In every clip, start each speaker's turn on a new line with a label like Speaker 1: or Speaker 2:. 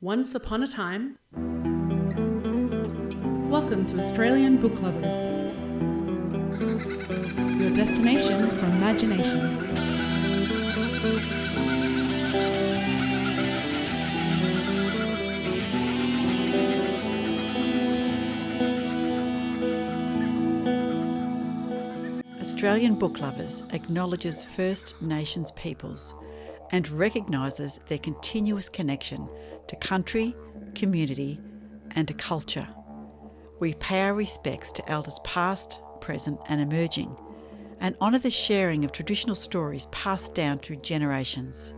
Speaker 1: Once upon a time. Welcome to Australian Book Lovers, your destination for imagination.
Speaker 2: Australian Book Lovers acknowledges First Nations peoples and recognises their continuous connection to country, community and to culture. We pay our respects to elders past, present and emerging, and honour the sharing of traditional stories passed down through generations.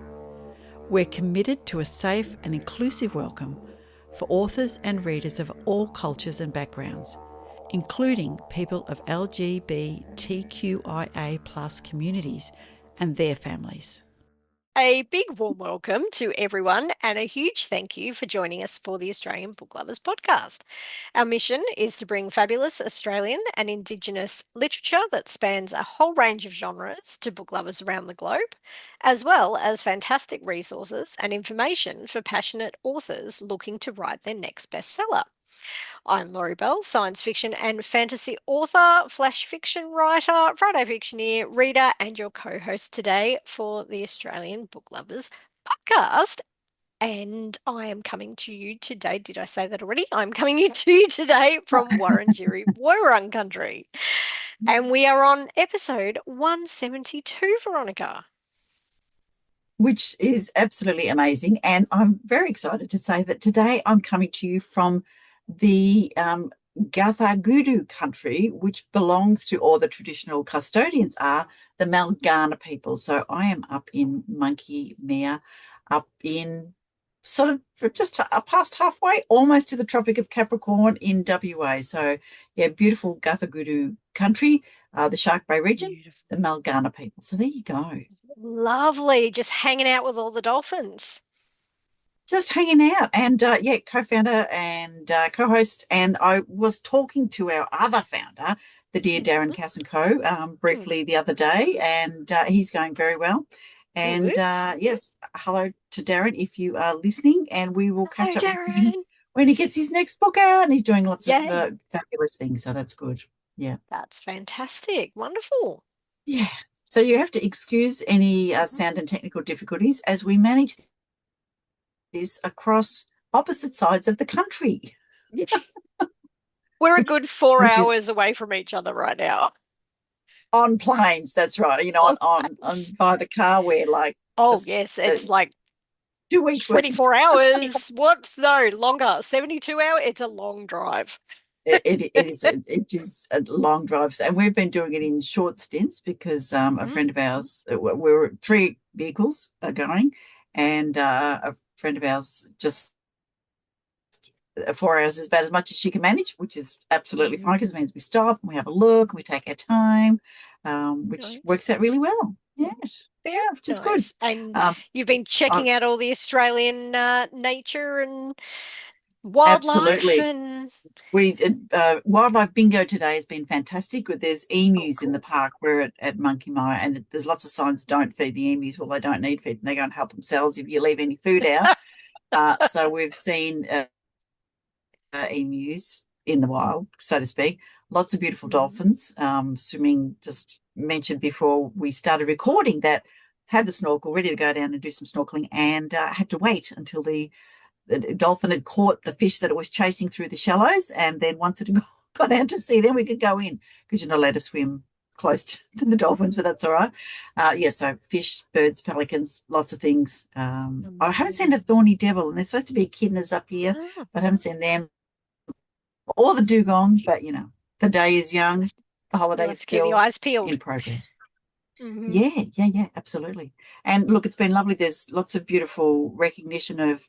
Speaker 2: We're committed to a safe and inclusive welcome for authors and readers of all cultures and backgrounds, including people of LGBTQIA+ communities and their families.
Speaker 3: A big warm welcome to everyone and a huge thank you for joining us for the Australian Book Lovers podcast. Our mission is to bring fabulous Australian and Indigenous literature that spans a whole range of genres to book lovers around the globe, as well as fantastic resources and information for passionate authors looking to write their next bestseller. I'm Laurie Bell, science fiction and fantasy author, flash fiction writer, Friday fictioneer, reader, and your co-host today for the Australian Book Lovers podcast. And I am coming to you today. Did I say that already? I'm coming to you today from Wurundjeri, Wurrung country. And we are on episode 172, Veronica.
Speaker 2: Which is absolutely amazing. And I'm very excited to say that today I'm coming to you from the Gathagudu country, which belongs to, or the traditional custodians are, the Malgana people. So I am up in Monkey Mea, up in sort of just past halfway, almost to the Tropic of Capricorn in WA. So yeah, beautiful Gathagudu country, the Shark Bay region, beautiful. The Malgana people. So there you go.
Speaker 3: Lovely, just hanging out with all the dolphins.
Speaker 2: Just hanging out and co-founder and co-host, and I was talking to our other founder, the dear Darren Cass and Co, briefly the other day, and he's going very well. And yes, hello to Darren if you are listening, and we will catch up with him when he gets his next book out, and he's doing lots of fabulous things, so that's good. Yeah,
Speaker 3: that's fantastic. Wonderful.
Speaker 2: Yeah, so you have to excuse any sound and technical difficulties as we manage this across opposite sides of the country.
Speaker 3: We're a good 4 hours away from each other right now.
Speaker 2: On planes, that's right. You know, on by the car, we're like,
Speaker 3: yes, it's like
Speaker 2: 2 weeks,
Speaker 3: 24 hours. What? No, longer. 72 hours. It's a long drive.
Speaker 2: It is a long drive, and we've been doing it in short stints because a friend of ours, we're 3 vehicles are going, and a friend of ours just 4 hours is about as much as she can manage, which is absolutely fine because it means we stop and we have a look and we take our time, which works out really well. Yes. Yeah, which is good.
Speaker 3: And you've been checking out all the Australian nature and wildlife.
Speaker 2: Absolutely.
Speaker 3: And
Speaker 2: we did wildlife bingo today has been fantastic. There's emus in the park. We're at Monkey Mia, and there's lots of signs, don't feed the emus. Well, they don't need feed, and they go and help themselves if you leave any food out. So we've seen emus in the wild, so to speak. Lots of beautiful dolphins swimming. Just mentioned before we started recording that had the snorkel ready to go down and do some snorkeling, and had to wait until the dolphin had caught the fish that it was chasing through the shallows, and then once it had got out to sea, then we could go in because you're not allowed to swim close to the dolphins, but that's all right. So fish, birds, pelicans, lots of things. I haven't seen a thorny devil, and there's supposed to be echidnas up here, but I haven't seen them. Or the dugong, but you know, the day is young, the holiday is still in progress. Yeah, absolutely. And look, it's been lovely. There's lots of beautiful recognition of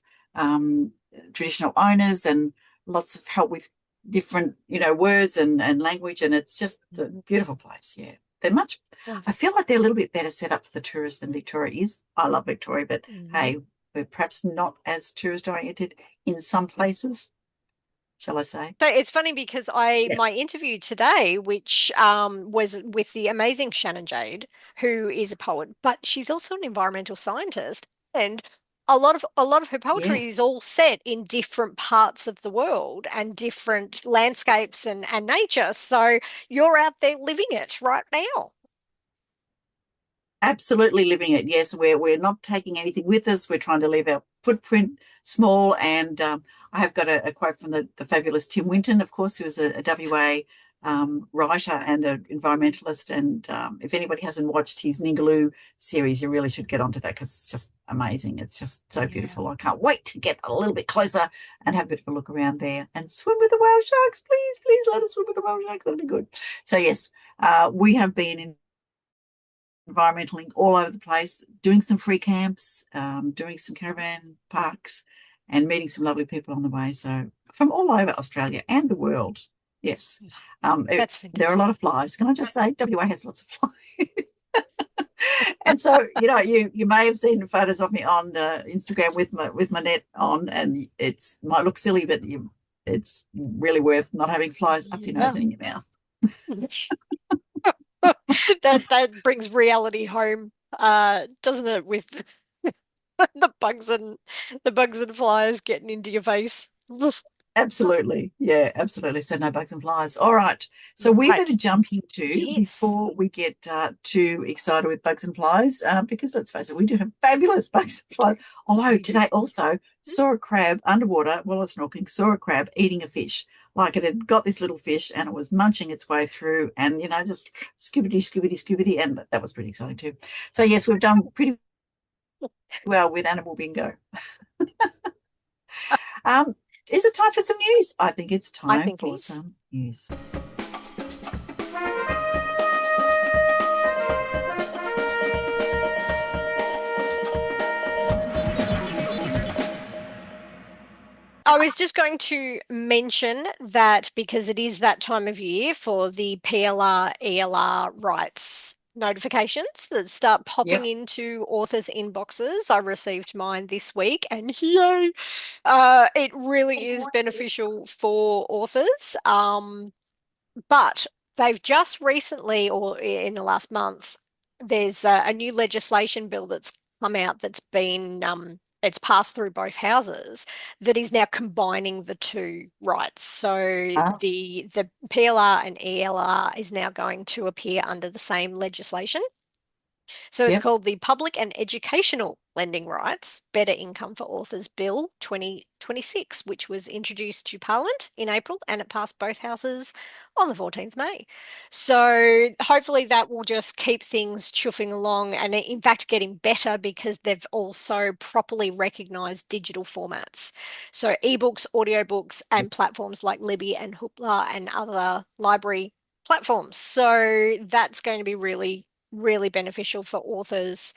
Speaker 2: traditional owners and lots of help with different, words and language, and it's just a beautiful place. Yeah, they're much. I feel like they're a little bit better set up for the tourists than Victoria is. I love Victoria, but hey, we're perhaps not as tourist oriented in some places, shall I say?
Speaker 3: So it's funny because my interview today, which was with the amazing Shannon Jade, who is a poet, but she's also an environmental scientist, and a lot of her poetry is
Speaker 2: Yes.
Speaker 3: all set in different parts of the world and different landscapes and nature. So you're out there living it right now.
Speaker 2: Absolutely living it. Yes, we're not taking anything with us. We're trying to leave our footprint small. And I have got a quote from the fabulous Tim Winton, of course, who is a WA writer and an environmentalist. And if anybody hasn't watched his Ningaloo series, you really should get onto that because it's just amazing. It's just so
Speaker 3: Yeah.
Speaker 2: beautiful. I can't wait to get a little bit closer and have a bit of a look around there and swim with the whale sharks. Please, please let us swim with the whale sharks. That'll be good. So yes, we have been in environmentaling all over the place, doing some free camps, doing some caravan parks, and meeting some lovely people on the way. So from all over Australia and the world. Yes.
Speaker 3: That's
Speaker 2: There are a lot
Speaker 3: fantastic.
Speaker 2: of flies. Can I just say, WA has lots of flies. And so, you may have seen photos of me on Instagram with my net on, and it's might look silly, but it's really worth not having flies up your
Speaker 3: Yeah.
Speaker 2: nose and in your mouth.
Speaker 3: That brings reality home, doesn't it? With the bugs and flies getting into your face.
Speaker 2: Absolutely. Yeah, absolutely. So no bugs and flies. All right. So we better
Speaker 3: Right.
Speaker 2: jump into
Speaker 3: Yes.
Speaker 2: before we get too excited with bugs and flies, because let's face it, we do have fabulous bugs and flies. Although
Speaker 3: We do.
Speaker 2: today also saw a crab underwater while I was snorkeling, saw a crab eating a fish. Like it had got this little fish and it was munching its way through and, just scoobity, scoobity, scoobity. And that was pretty exciting too. So yes, we've done pretty well with animal bingo. Um, is it time for some news? I think it's
Speaker 3: I
Speaker 2: time
Speaker 3: think it
Speaker 2: for
Speaker 3: is.
Speaker 2: some news.
Speaker 3: I was just going to mention that because it is that time of year for the PLR, ELR rights notifications that start popping
Speaker 2: Yep.
Speaker 3: into authors' inboxes. I received mine this week, and yay, it really is beneficial for authors. But they've just recently, or in the last month, there's a new legislation bill that's come out that's been it's passed through both houses that is now combining the two rights. So
Speaker 2: Ah,
Speaker 3: the PLR and ELR is now going to appear under the same legislation. So it's
Speaker 2: yep.
Speaker 3: called the Public and Educational Lending Rights Better Income for Authors Bill 2026, which was introduced to Parliament in April and it passed both houses on the 14th May. So hopefully that will just keep things chuffing along and in fact getting better because they've also properly recognised digital formats. So ebooks, audiobooks, and platforms like Libby and Hoopla and other library platforms. So that's going to be really beneficial for authors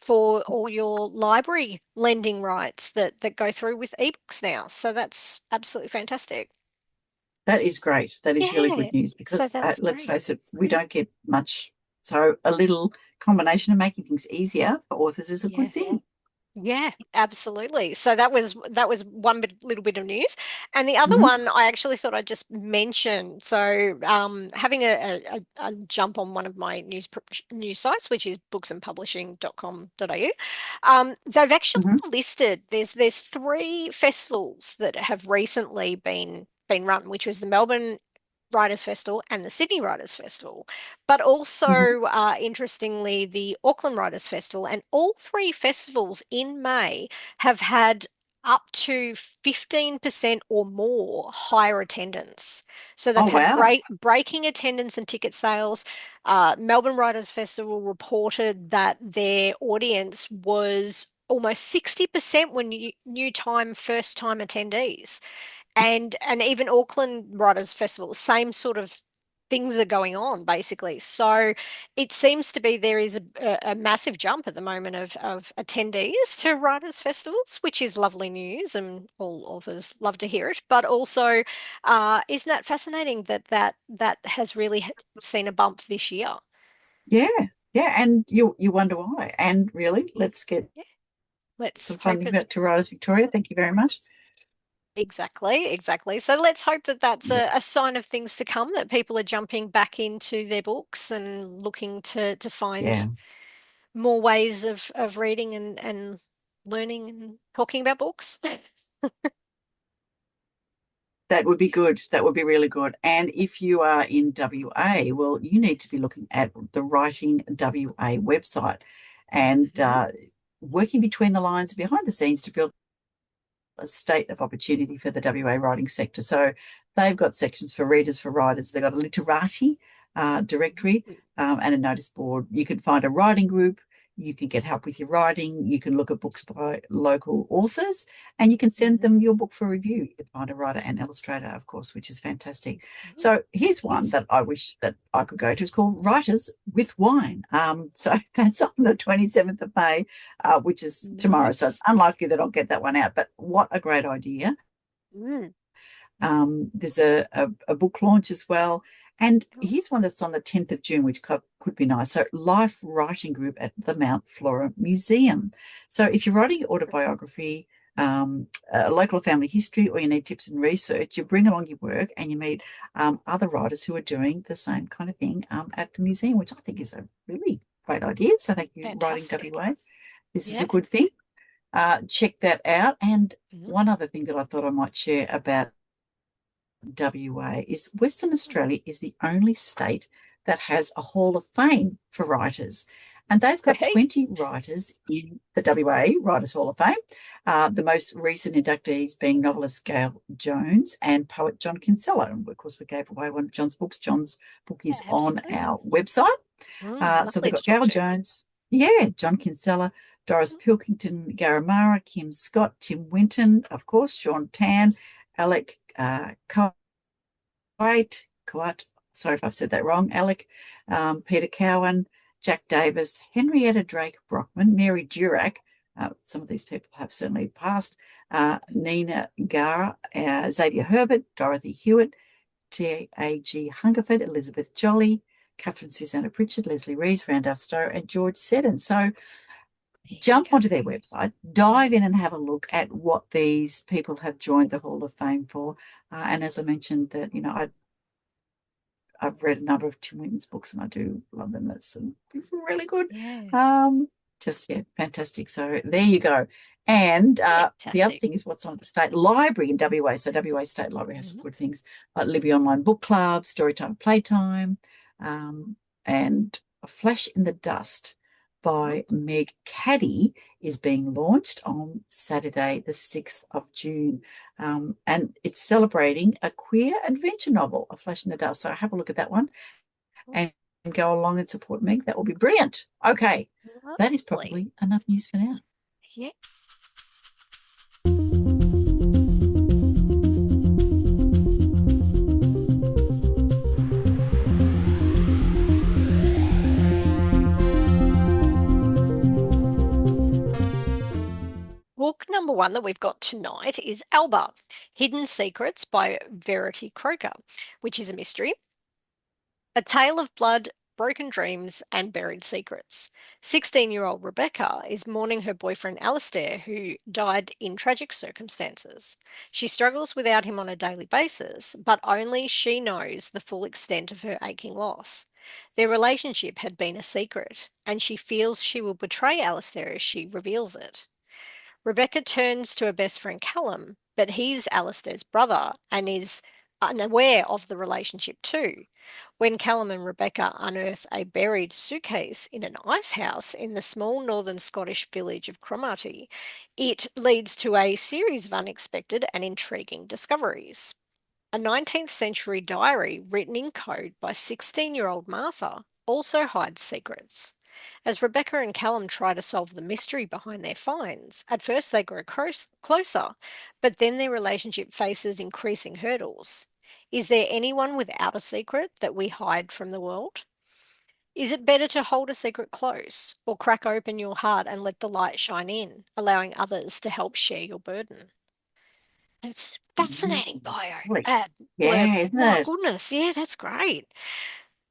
Speaker 3: for all your library lending rights that go through with ebooks now. So that's absolutely fantastic.
Speaker 2: That is great. That is really
Speaker 3: Yeah.
Speaker 2: good news
Speaker 3: So
Speaker 2: because
Speaker 3: that's
Speaker 2: let's
Speaker 3: great.
Speaker 2: face it, we don't get much. So a little combination of making things easier for authors is a good
Speaker 3: Yeah.
Speaker 2: thing.
Speaker 3: Yeah, absolutely. So that was one little bit of news, and the other
Speaker 2: Hmm.
Speaker 3: one I actually thought I'd just mention. So, having a jump on one of my news sites, which is booksandpublishing.com.au, they've actually
Speaker 2: Hmm.
Speaker 3: listed there's three festivals that have recently been run, which was the Melbourne Writers Festival and the Sydney Writers Festival, but
Speaker 2: Hmm.
Speaker 3: also, interestingly, the Auckland Writers Festival. And all three festivals in May have had up to 15% or more higher attendance. So they've
Speaker 2: Oh,
Speaker 3: had
Speaker 2: wow.
Speaker 3: breaking attendance and ticket sales. Melbourne Writers Festival reported that their audience was almost 60% when new time, first time attendees and even Auckland Writers Festival, same sort of things are going on basically. So it seems to be there is a massive jump at the moment of attendees to writers festivals, which is lovely news, and all authors love to hear it. But also, isn't that fascinating that has really seen a bump this year?
Speaker 2: Yeah. Yeah. And you wonder why. And really, let's get
Speaker 3: Yeah, let's
Speaker 2: some
Speaker 3: hope
Speaker 2: funding
Speaker 3: it's
Speaker 2: back to Riders Victoria. Thank you very much.
Speaker 3: exactly. So let's hope that that's
Speaker 2: Yeah.
Speaker 3: a sign of things to come, that people are jumping back into their books and looking to find
Speaker 2: Yeah.
Speaker 3: more ways of reading and learning and talking about books.
Speaker 2: That would be good. That would be really good. And if you are in WA, well, you need to be looking at the Writing WA website and working between the lines behind the scenes to build a state of opportunity for the WA writing sector. So they've got sections for readers, for writers. They've got a literati directory and a notice board. You can find a writing group. You can get help with your writing. You can look at books by local authors, and you can send them your book for review. You can find a writer and illustrator, of course, which is fantastic. So here's one that I wish that I could go to. It's called Writers with Wine. So that's on the 27th of May, which is tomorrow. So it's unlikely that I'll get that one out, but what a great idea. There's a book launch as well. And here's one that's on the 10th of June, which could be nice. So Life Writing Group at the Mount Flora Museum. So if you're writing autobiography, a local family history, or you need tips and research, you bring along your work and you meet other writers who are doing the same kind of thing at the museum, which I think is a really great idea. So thank you, Writing WA. This is a good thing. Check that out. And one other thing that I thought I might share about WA is Western Australia is the only state that has a Hall of Fame for writers. And they've got 20 writers in the WA Writers Hall of Fame, the most recent inductees being novelist Gail Jones and poet John Kinsella. And of course, we gave away one of John's books. John's book is on our website. So they've got Gail Jones, John Kinsella, Doris Pilkington, Garamara, Kim Scott, Tim Winton, of course, Sean Tan, Alec Kuat, sorry if I've said that wrong, Alec, Peter Cowan, Jack Davis, Henrietta Drake Brockman, Mary Durack, some of these people have certainly passed, Nina Gara, Xavier Herbert, Dorothy Hewitt, T.A.G. Hungerford, Elizabeth Jolly, Catherine Susanna Pritchard, Leslie Rees, Randall Stowe, and George Seddon. So jump onto their website, dive in and have a look at what these people have joined the Hall of Fame for. And as I mentioned, that I've read a number of Tim Winton's books and I do love them. It's really good. Fantastic. So there you go. And the other thing is what's on the state library in WA. So WA State Library has some good things like Libby Online Book Club, Storytime Playtime, and A Flash in the Dust by Meg Caddy is being launched on Saturday, the 6th of June. And it's celebrating a queer adventure novel, A Flash in the Dust. So have a look at that one and go along and support Meg. That will be brilliant. Okay, that is probably enough news for now.
Speaker 3: Yeah. Book number one that we've got tonight is Alba, Hidden Secrets by Verity Croker, which is a mystery. A tale of blood, broken dreams, and buried secrets. 16-year-old Rebecca is mourning her boyfriend Alistair, who died in tragic circumstances. She struggles without him on a daily basis, but only she knows the full extent of her aching loss. Their relationship had been a secret, and she feels she will betray Alistair if she reveals it. Rebecca turns to her best friend Callum, but he's Alistair's brother and is unaware of the relationship too. When Callum and Rebecca unearth a buried suitcase in an ice house in the small northern Scottish village of Cromarty, it leads to a series of unexpected and intriguing discoveries. A 19th century diary written in code by 16-year-old Martha also hides secrets. As Rebecca and Callum try to solve the mystery behind their finds, at first they grow closer, but then their relationship faces increasing hurdles. Is there anyone without a secret that we hide from the world? Is it better to hold a secret close or crack open your heart and let the light shine in, allowing others to help share your burden? It's fascinating bio.
Speaker 2: Isn't
Speaker 3: my
Speaker 2: it?
Speaker 3: goodness, yeah, that's great.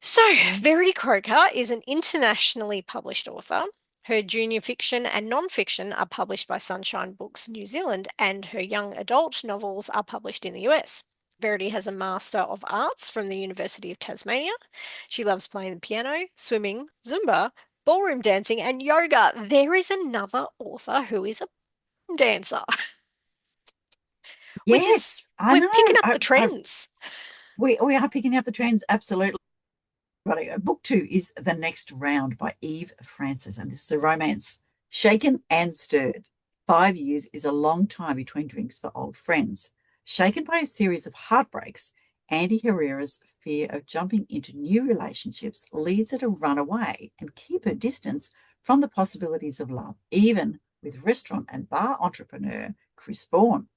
Speaker 3: So, Verity Croker is an internationally published author. Her junior fiction and non-fiction are published by Sunshine Books New Zealand, and her young adult novels are published in the US. Verity has a Master of Arts from the University of Tasmania. She loves playing the piano, swimming, Zumba, ballroom dancing, and yoga. There is another author who is a dancer, which is,
Speaker 2: Yes, I
Speaker 3: we're
Speaker 2: know.
Speaker 3: picking up the trends.
Speaker 2: We are picking up the trends, absolutely. Right, book 2 is The Next Round by Eva Frances, and this is a romance. Shaken and stirred. 5 years is a long time between drinks for old friends. Shaken by a series of heartbreaks, Andy Herrera's fear of jumping into new relationships leads her to run away and keep her distance from the possibilities of love, even with restaurant and bar entrepreneur Chris Vaughan.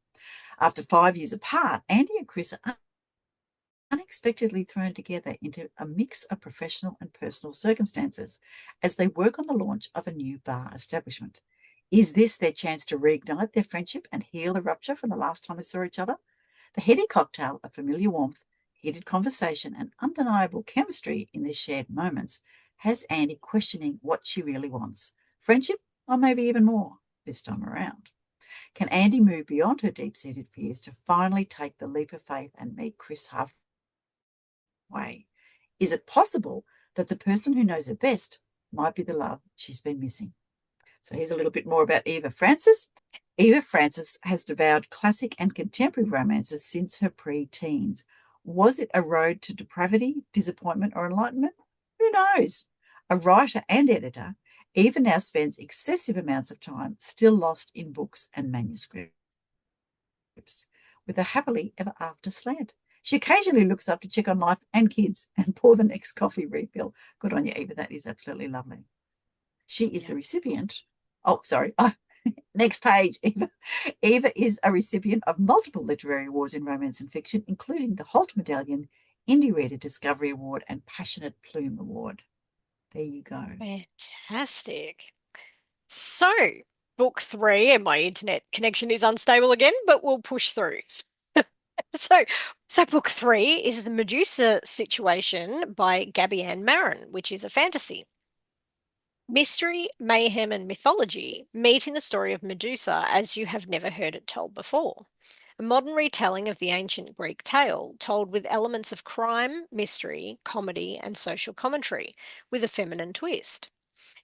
Speaker 2: After 5 years apart, Andy and Chris are unexpectedly thrown together into a mix of professional and personal circumstances as they work on the launch of a new bar establishment. Is this their chance to reignite their friendship and heal the rupture from the last time they saw each other? The heady cocktail of familiar warmth, heated conversation, and undeniable chemistry in their shared moments has Andy questioning what she really wants. Friendship, or maybe even more this time around. Can Andy move beyond her deep-seated fears to finally take the leap of faith and meet Chris halfway? Is it possible that the person who knows her best might be the love she's been missing? So here's a little bit more about Eva Frances. Eva Frances has devoured classic and contemporary romances since her pre-teens. Was it a road to depravity, disappointment, or enlightenment? Who knows? A writer and editor, Eva now spends excessive amounts of time still lost in books and manuscripts, with a happily ever after slant. She occasionally looks up to check on life and kids and pour the next coffee refill. Good on you, Eva. That is absolutely lovely. She is the recipient. Oh, sorry. Next page, Eva. Eva is a recipient of multiple literary awards in romance and fiction, including the Holt Medallion, Indie Reader Discovery Award, and Passionate Plume Award. There you go.
Speaker 3: Fantastic. So, book 3, and my internet connection is unstable again, but we'll push through. So book 3 is The Medusa Situation by Gabiann Marin, which is a fantasy. Mystery, mayhem, and mythology meet in the story of Medusa as you have never heard it told before. A modern retelling of the ancient Greek tale, told with elements of crime, mystery, comedy, and social commentary, with a feminine twist.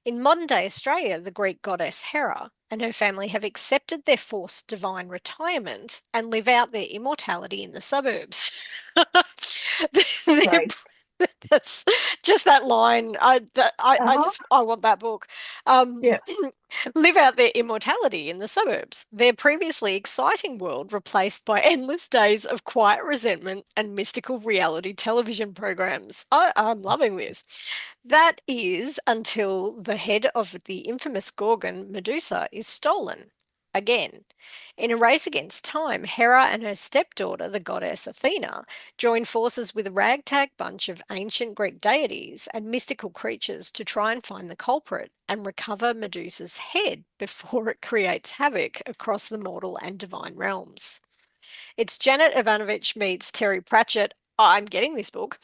Speaker 3: In modern day Australia, the Greek goddess Hera and her family have accepted their forced divine retirement and live out their immortality in the suburbs.
Speaker 2: Sorry.
Speaker 3: That's just that line. I want that book.
Speaker 2: Yeah.
Speaker 3: Live out their immortality in the suburbs. Their previously exciting world replaced by endless days of quiet resentment and mystical reality television programs. I'm loving this. That is until the head of the infamous Gorgon, Medusa, is stolen. Again. In a race against time, Hera and her stepdaughter, the goddess Athena, join forces with a ragtag bunch of ancient Greek deities and mystical creatures to try and find the culprit and recover Medusa's head before it creates havoc across the mortal and divine realms. It's Janet Ivanovich meets Terry Pratchett. I'm getting this book.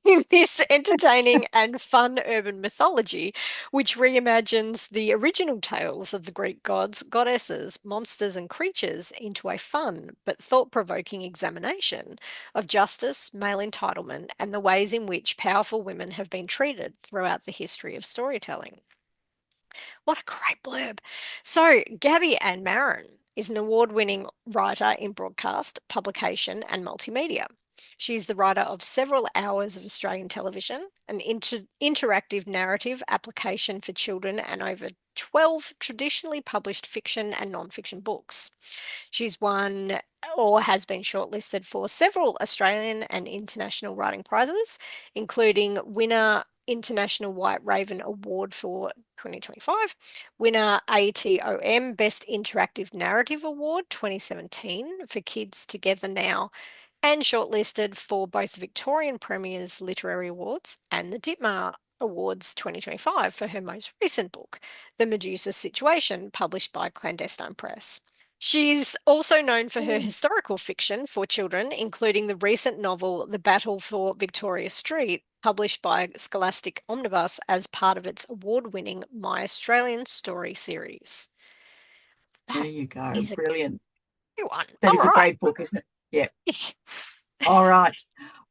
Speaker 3: In this entertaining and fun urban mythology, which reimagines the original tales of the Greek gods, goddesses, monsters, and creatures into a fun but thought provoking examination of justice, male entitlement, and the ways in which powerful women have been treated throughout the history of storytelling. What a great blurb. So, Gabiann Marin is an award-winning writer in broadcast, publication, and multimedia. She is the writer of several hours of Australian television, an interactive narrative application for children, and over 12 traditionally published fiction and non-fiction books. She's won or has been shortlisted for several Australian and international writing prizes, including winner International White Raven Award for 2025, winner ATOM Best Interactive Narrative Award 2017 for Kids Together Now, and shortlisted for both the Victorian Premier's Literary Awards and the Ditmar Awards 2025 for her most recent book, The Medusa Situation, published by Clandestine Press. She's also known for her historical fiction for children, including the recent novel The Battle for Victoria Street, published by Scholastic Omnibus as part of its award-winning My Australian Story series.
Speaker 2: There
Speaker 3: That
Speaker 2: you go.
Speaker 3: is a
Speaker 2: Brilliant.
Speaker 3: good one.
Speaker 2: That
Speaker 3: All
Speaker 2: is a
Speaker 3: right.
Speaker 2: great book, isn't it? Yeah. All right.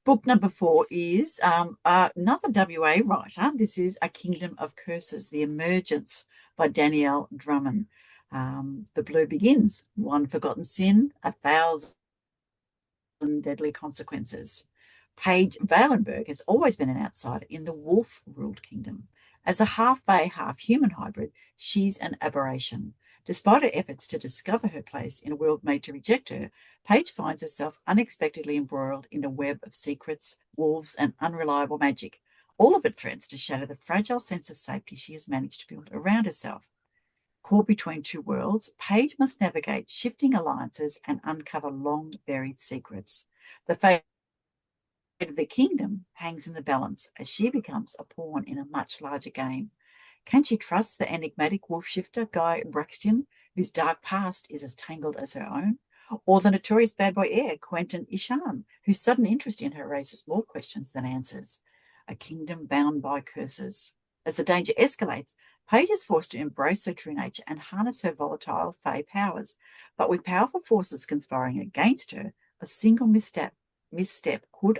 Speaker 2: Book number 4 is another WA writer. This is A Kingdom of Curses, The Emergence by Danielle Drummond. The Blue Begins, One Forgotten Sin, 1,000 Deadly Consequences. Paige Valenberg has always been an outsider in the wolf-ruled kingdom. As a half-fae, half-human hybrid, she's an aberration. Despite her efforts to discover her place in a world made to reject her, Paige finds herself unexpectedly embroiled in a web of secrets, wolves, and unreliable magic. All of it threatens to shatter the fragile sense of safety she has managed to build around herself. Caught between two worlds, Paige must navigate shifting alliances and uncover long-buried secrets. The fate of the kingdom hangs in the balance as she becomes a pawn in a much larger game. Can she trust the enigmatic wolf shifter Guy Braxton, whose dark past is as tangled as her own? Or the notorious bad boy heir, Quentin Isham, whose sudden interest in her raises more questions than answers? A kingdom bound by curses. As the danger escalates, Paige is forced to embrace her true nature and harness her volatile fae powers. But with powerful forces conspiring against her, a single misstep could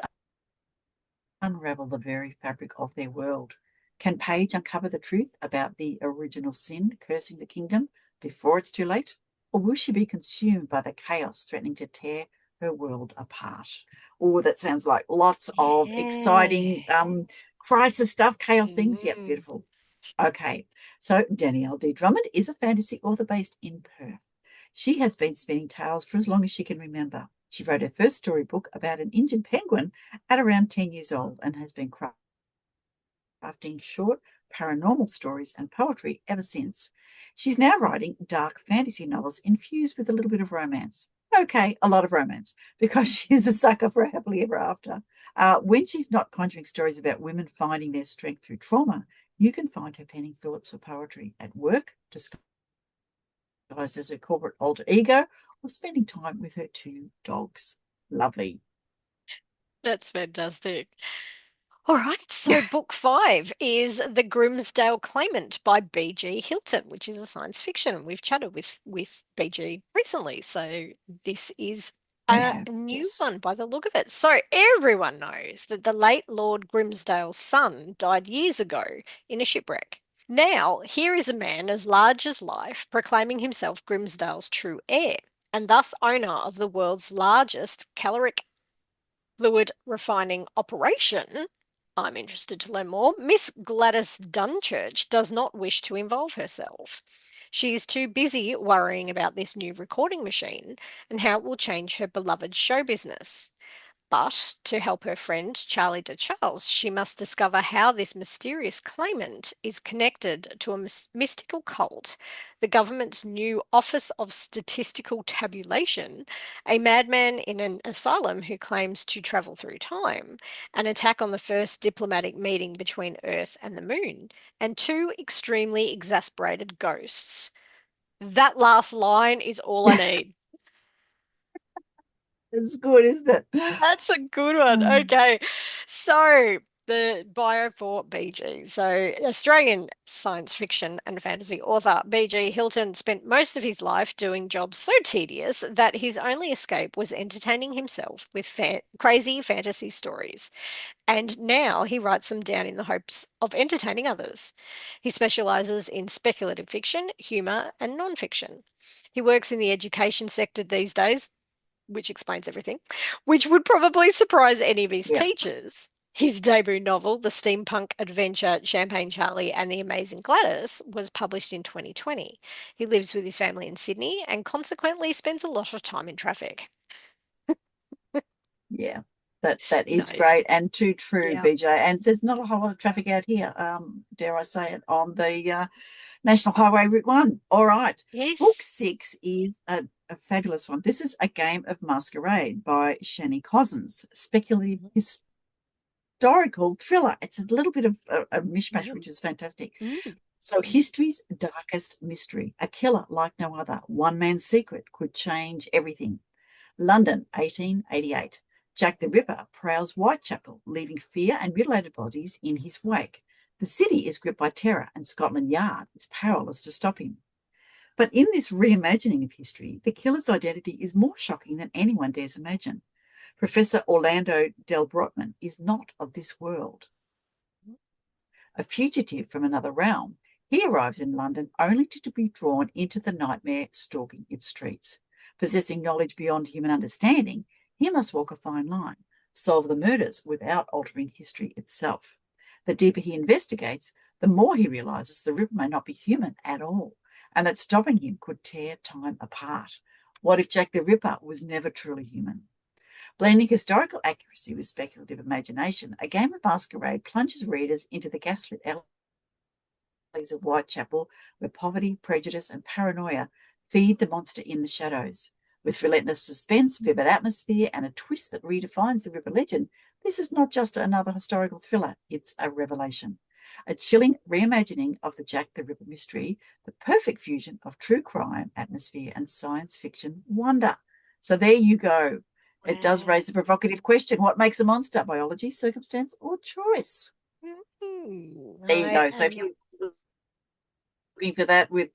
Speaker 2: unravel the very fabric of their world. Can Paige uncover the truth about the original sin cursing the kingdom before it's too late? Or will she be consumed by the chaos threatening to tear her world apart? Oh, that sounds like lots of exciting crisis stuff, chaos things. Yep, beautiful. Okay, so Danielle D. Drummond is a fantasy author based in Perth. She has been spinning tales for as long as she can remember. She wrote her first storybook about an injured penguin at around 10 years old and has been crafting short paranormal stories and poetry ever since. She's now writing dark fantasy novels infused with a little bit of romance. Okay, a lot of romance, because she is a sucker for a happily ever after. When she's not conjuring stories about women finding their strength through trauma, you can find her penning thoughts for poetry at work, disguised as her corporate alter ego, or spending time with her two dogs. Lovely.
Speaker 3: That's fantastic. All right, so book 5 is The Grimsdale Claimant by BG Hilton, which is a science fiction. We've chatted with BG recently, so this is a new one by the look of it. So everyone knows that the late Lord Grimsdale's son died years ago in a shipwreck. Now, here is a man as large as life proclaiming himself Grimsdale's true heir, and thus owner of the world's largest caloric fluid refining operation. I'm interested to learn more. Miss Gladys Dunchurch does not wish to involve herself. She is too busy worrying about this new recording machine and how it will change her beloved show business. But to help her friend Charlie de Charles, she must discover how this mysterious claimant is connected to a mystical cult, the government's new Office of Statistical Tabulation, a madman in an asylum who claims to travel through time, an attack on the first diplomatic meeting between Earth and the Moon, and two extremely exasperated ghosts. That last line is all I need.
Speaker 2: It's good, isn't it?
Speaker 3: That's a good one. Okay. So the bio for BG. So Australian science fiction and fantasy author BG Hilton spent most of his life doing jobs so tedious that his only escape was entertaining himself with crazy fantasy stories. And now he writes them down in the hopes of entertaining others. He specializes in speculative fiction, humor, and nonfiction. He works in the education sector these days, which explains everything, which would probably surprise any of his teachers. His debut novel, the steampunk adventure Champagne Charlie and the Amazing Gladys, was published in 2020. He lives with his family in Sydney and consequently spends a lot of time in traffic.
Speaker 2: Yeah, that is
Speaker 3: Nice.
Speaker 2: great and too true,
Speaker 3: Yeah.
Speaker 2: BJ. And there's not a whole lot of traffic out here, dare I say it, on the National Highway Route 1. All right.
Speaker 3: Yes.
Speaker 2: Book 6 is a fabulous one. This is A Game of Masquerade by Shani Cossins, speculative historical thriller. It's a little bit of a mishmash, which is fantastic. So history's darkest mystery, a killer like no other, one man's secret could change everything. London, 1888. Jack the Ripper prowls Whitechapel, leaving fear and mutilated bodies in his wake. The city is gripped by terror, and Scotland Yard is powerless to stop him. But in this reimagining of history, the killer's identity is more shocking than anyone dares imagine. Professor Orlando Del Brotman is not of this world. A fugitive from another realm, He arrives in London only to be drawn into the nightmare stalking its streets. Possessing knowledge beyond human understanding, he must walk a fine line, solve the murders without altering history itself. The deeper he investigates, the more he realizes the Ripper may not be human at all, and that stopping him could tear time apart. What if Jack the Ripper was never truly human? Blending historical accuracy with speculative imagination, A Game of Masquerade plunges readers into the gaslit alleys of Whitechapel, where poverty, prejudice, and paranoia feed the monster in the shadows. With relentless suspense, vivid atmosphere, and a twist that redefines the Ripper legend, this is not just another historical thriller, it's a revelation. A chilling reimagining of the Jack the Ripper mystery, the perfect fusion of true crime, atmosphere, and science fiction wonder. So there you go.
Speaker 3: Wow.
Speaker 2: It does raise the provocative question: what makes a monster? Biology, circumstance, or choice? There you go. So if you're looking for that with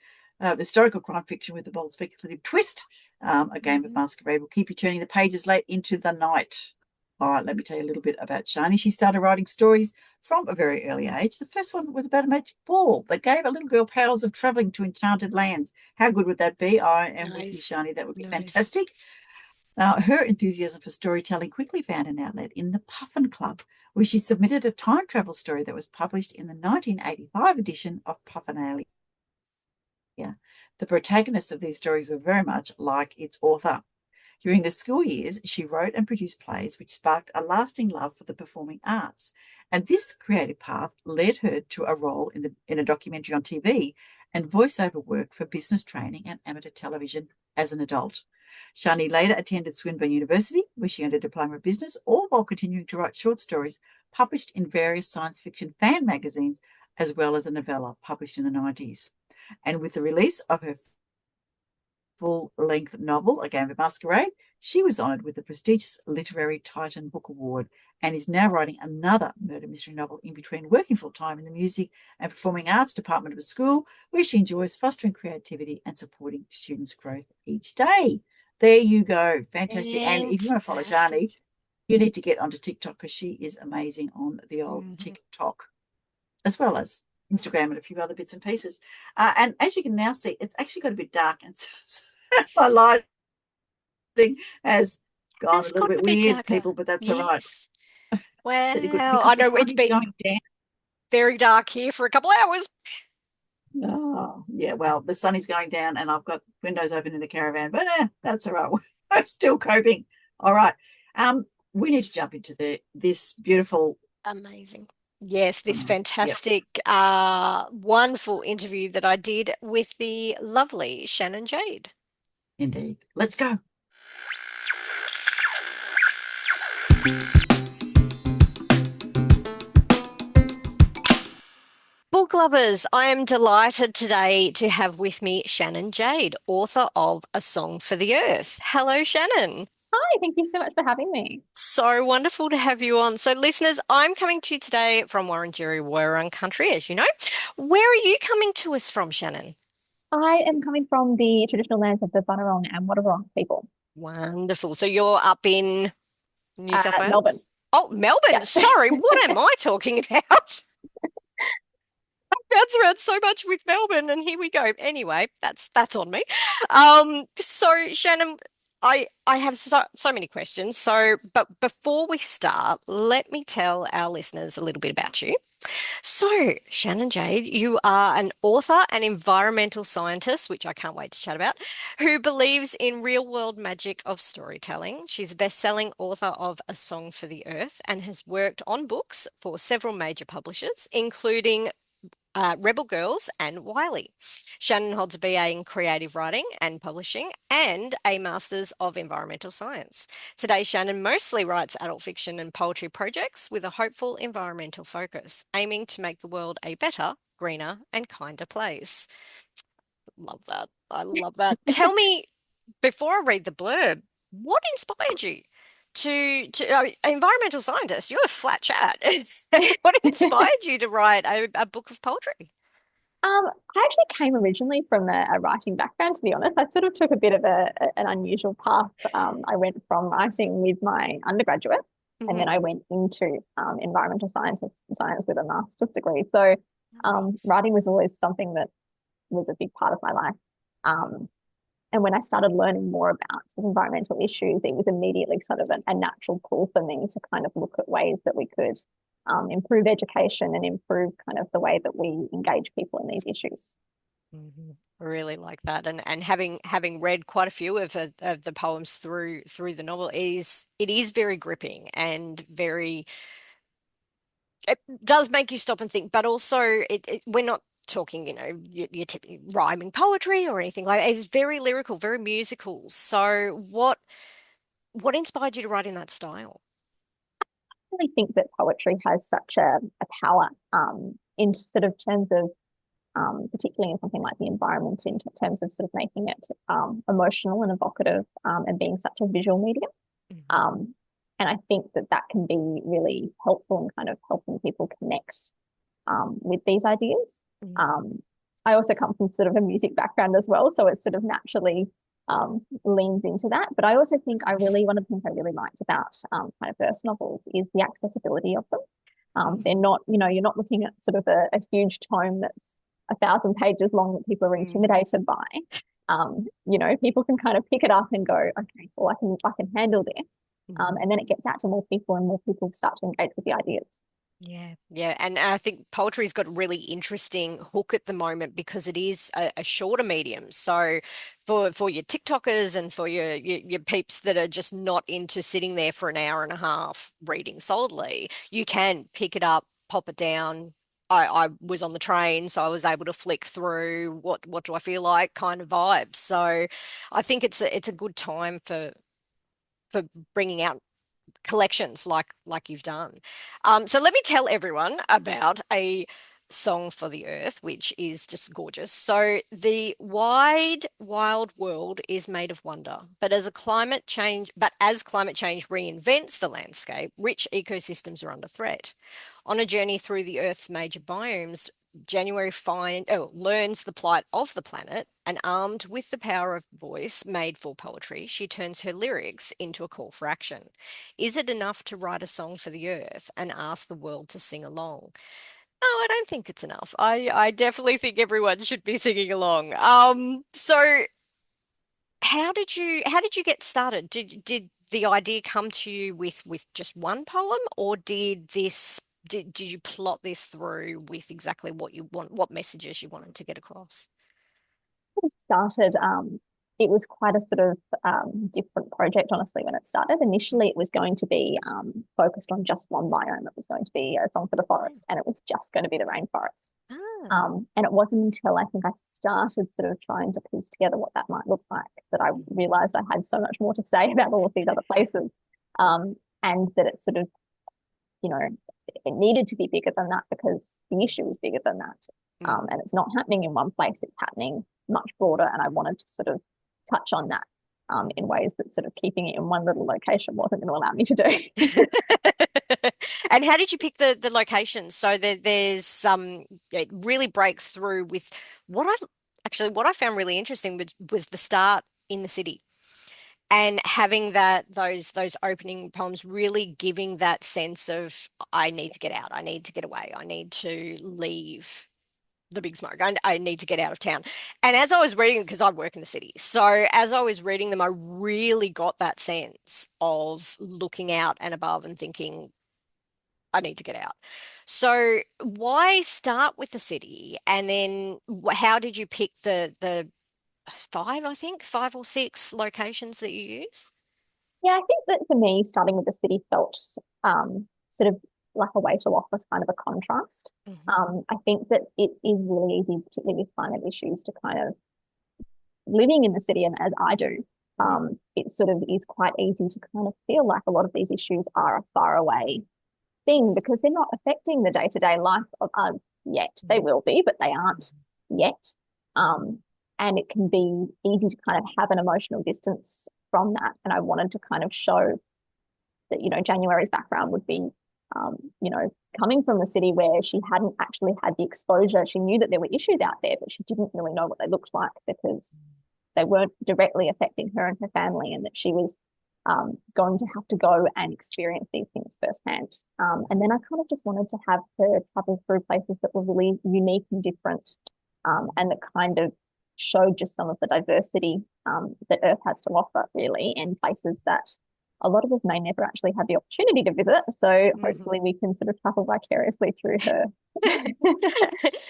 Speaker 2: historical crime fiction with a bold speculative twist, A Game of Masquerade will keep you turning the pages late into the night. All right, let me tell you a little bit about Shani. She started writing stories from a very early age. The first one was about a magic ball that gave a little girl powers of traveling to enchanted lands. How good would that be? I am with you, Shani. That would be fantastic. Now, her enthusiasm for storytelling quickly found an outlet in the Puffin Club, where she submitted a time travel story that was published in the 1985 edition of Puffinalia. The protagonists of these stories were very much like its author. During the school years, she wrote and produced plays which sparked a lasting love for the performing arts. And this creative path led her to a role in a documentary on TV and voiceover work for business training and amateur television as an adult. Shani later attended Swinburne University, where she earned a diploma of business, all while continuing to write short stories published in various science fiction fan magazines, as well as a novella published in the 90s. And with the release of her full-length novel, A Game of Masquerade, she was honoured with the prestigious Literary Titan Book Award and is now writing another murder mystery novel in between working full-time in the music and performing arts department of a school, where she enjoys fostering creativity and supporting students' growth each day. There you go. Fantastic. And if you want to follow Shani, you need to get onto TikTok, because she is amazing on the old TikTok, as well as Instagram and a few other bits and pieces. And as you can now see, it's actually got a bit dark, and so my lighting has gone a little bit weird, darker. People, but that's all right.
Speaker 3: Wow. I know it's been going down. Very dark here for a couple of hours.
Speaker 2: Oh, yeah, well, the sun is going down and I've got windows open in the caravan, but that's all right. I'm still coping. All right. We need to jump into this beautiful.
Speaker 3: Amazing. Yes, this fantastic, wonderful interview that I did with the lovely Shannon Jade.
Speaker 2: Indeed. Let's go.
Speaker 3: Book lovers, I am delighted today to have with me Shannon Jade, author of A Song for the Earth. Hello, Shannon.
Speaker 4: Hi, thank you so much for having me.
Speaker 3: So wonderful to have you on. So listeners, I'm coming to you today from Wurrung country, as you know. Where are you coming to us from, Shannon?
Speaker 4: I am coming from the traditional lands of the Bunurong and Wadawurrung people.
Speaker 3: Wonderful. So you're up in New South Wales?
Speaker 4: Melbourne.
Speaker 3: Oh, Melbourne. Yeah. Sorry, what am I talking about? I bounce around so much with Melbourne, and here we go. Anyway, that's on me. So Shannon, I have so many questions. But before we start, let me tell our listeners a little bit about you. So, Shannon Jade, you are an author and environmental scientist, which I can't wait to chat about, who believes in real-world magic of storytelling. She's a best-selling author of A Song for the Earth and has worked on books for several major publishers, including Rebel Girls and Wiley. Shannon holds a BA in creative writing and publishing and a Master's of Environmental Science. Today, Shannon mostly writes adult fiction and poetry projects with a hopeful environmental focus, aiming to make the world a better, greener, and kinder place. Love that. I love that. Tell me, before I read the blurb, what inspired you to environmental scientist? You're a flat chat. What inspired you to write a book of poetry?
Speaker 4: I actually came originally from a writing background, to be honest. I sort of took a bit of an unusual path. I went from writing with my undergraduate, and then I went into environmental science with a master's degree. So Writing was always something that was a big part of my life. And when I started learning more about sort of environmental issues, it was immediately sort of a natural pull for me to kind of look at ways that we could improve education and improve kind of the way that we engage people in these issues.
Speaker 3: I really like that, and having read quite a few of the poems through the novel, it is very gripping and very, it does make you stop and think, but also we're not talking, your typical rhyming poetry or anything like that. It's very lyrical, very musical. So what inspired you to write in that style?
Speaker 4: I really think that poetry has such a power in sort of terms of particularly in something like the environment, in terms of sort of making it emotional and evocative and being such a visual medium. And I think that can be really helpful in kind of helping people connect with these ideas. I also come from sort of a music background as well, so it sort of naturally leans into that. But I also think one of the things I really liked about kind of verse novels is the accessibility of them. They're not, you're not looking at sort of a huge tome that's 1,000 pages long that people are intimidated by. People can kind of pick it up and go, okay, well, I can handle this. And then it gets out to more people and more people start to engage with the ideas.
Speaker 3: Yeah. And I think poetry's got a really interesting hook at the moment because it is a shorter medium. So for your TikTokers and for your peeps that are just not into sitting there for an hour and a half reading solidly, you can pick it up, pop it down. I was on the train, so I was able to flick through what do I feel like kind of vibes. So I think it's a good time for bringing out collections like you've done. So let me tell everyone about a song for the earth, which is just gorgeous. So the wide, wild world is made of wonder, but as climate change reinvents the landscape, rich ecosystems are under threat. On a journey through the earth's major biomes, January learns the plight of the planet, and armed with the power of voice made for poetry, she turns her lyrics into a call for action. Is it enough to write a song for the earth and ask the world to sing along? No, I don't think it's enough. I definitely think everyone should be singing along. So how did you get started? Did the idea come to you with just one poem, or did you plot this through with exactly what you want, what messages you wanted to get across?
Speaker 4: It started, it was quite a sort of different project, honestly, when it started. Initially, it was going to be focused on just one biome. It was going to be a song for the forest, and it was just going to be the rainforest. And it wasn't until I think I started sort of trying to piece together what that might look like that I realized I had so much more to say about all of these other places. And that it sort of, it needed to be bigger than that because the issue is bigger than that. And it's not happening in one place, it's happening much broader. And I wanted to sort of touch on that in ways that sort of keeping it in one little location wasn't going to allow me to do.
Speaker 3: And how did you pick the locations? So there's it really breaks through with what I found really interesting was the start in the city, and having those opening poems really giving that sense of I need to get out, I need to get away, I need to leave the big smoke. I need to get out of town. And as I was reading, because I work in the city, so as I was reading them, I really got that sense of looking out and above and thinking, I need to get out. So why start with the city? And then how did you pick the five or six locations that you use?
Speaker 4: Yeah, I think that for me, starting with the city felt sort of like a way to offer kind of a contrast. I think that it is really easy, particularly with climate issues, to kind of living in the city, and as I do, it sort of is quite easy to kind of feel like a lot of these issues are a far away thing because they're not affecting the day-to-day life of us yet. They will be, but they aren't yet. And it can be easy to kind of have an emotional distance from that. And I wanted to kind of show that, January's background would be, coming from the city where she hadn't actually had the exposure. She knew that there were issues out there, but she didn't really know what they looked like because they weren't directly affecting her and her family, and that she was going to have to go and experience these things firsthand. And then I kind of just wanted to have her travel through places that were really unique and different, and that kind of showed just some of the diversity that Earth has to offer, really, and places that a lot of us may never actually have the opportunity to visit. So hopefully we can sort of travel vicariously through her.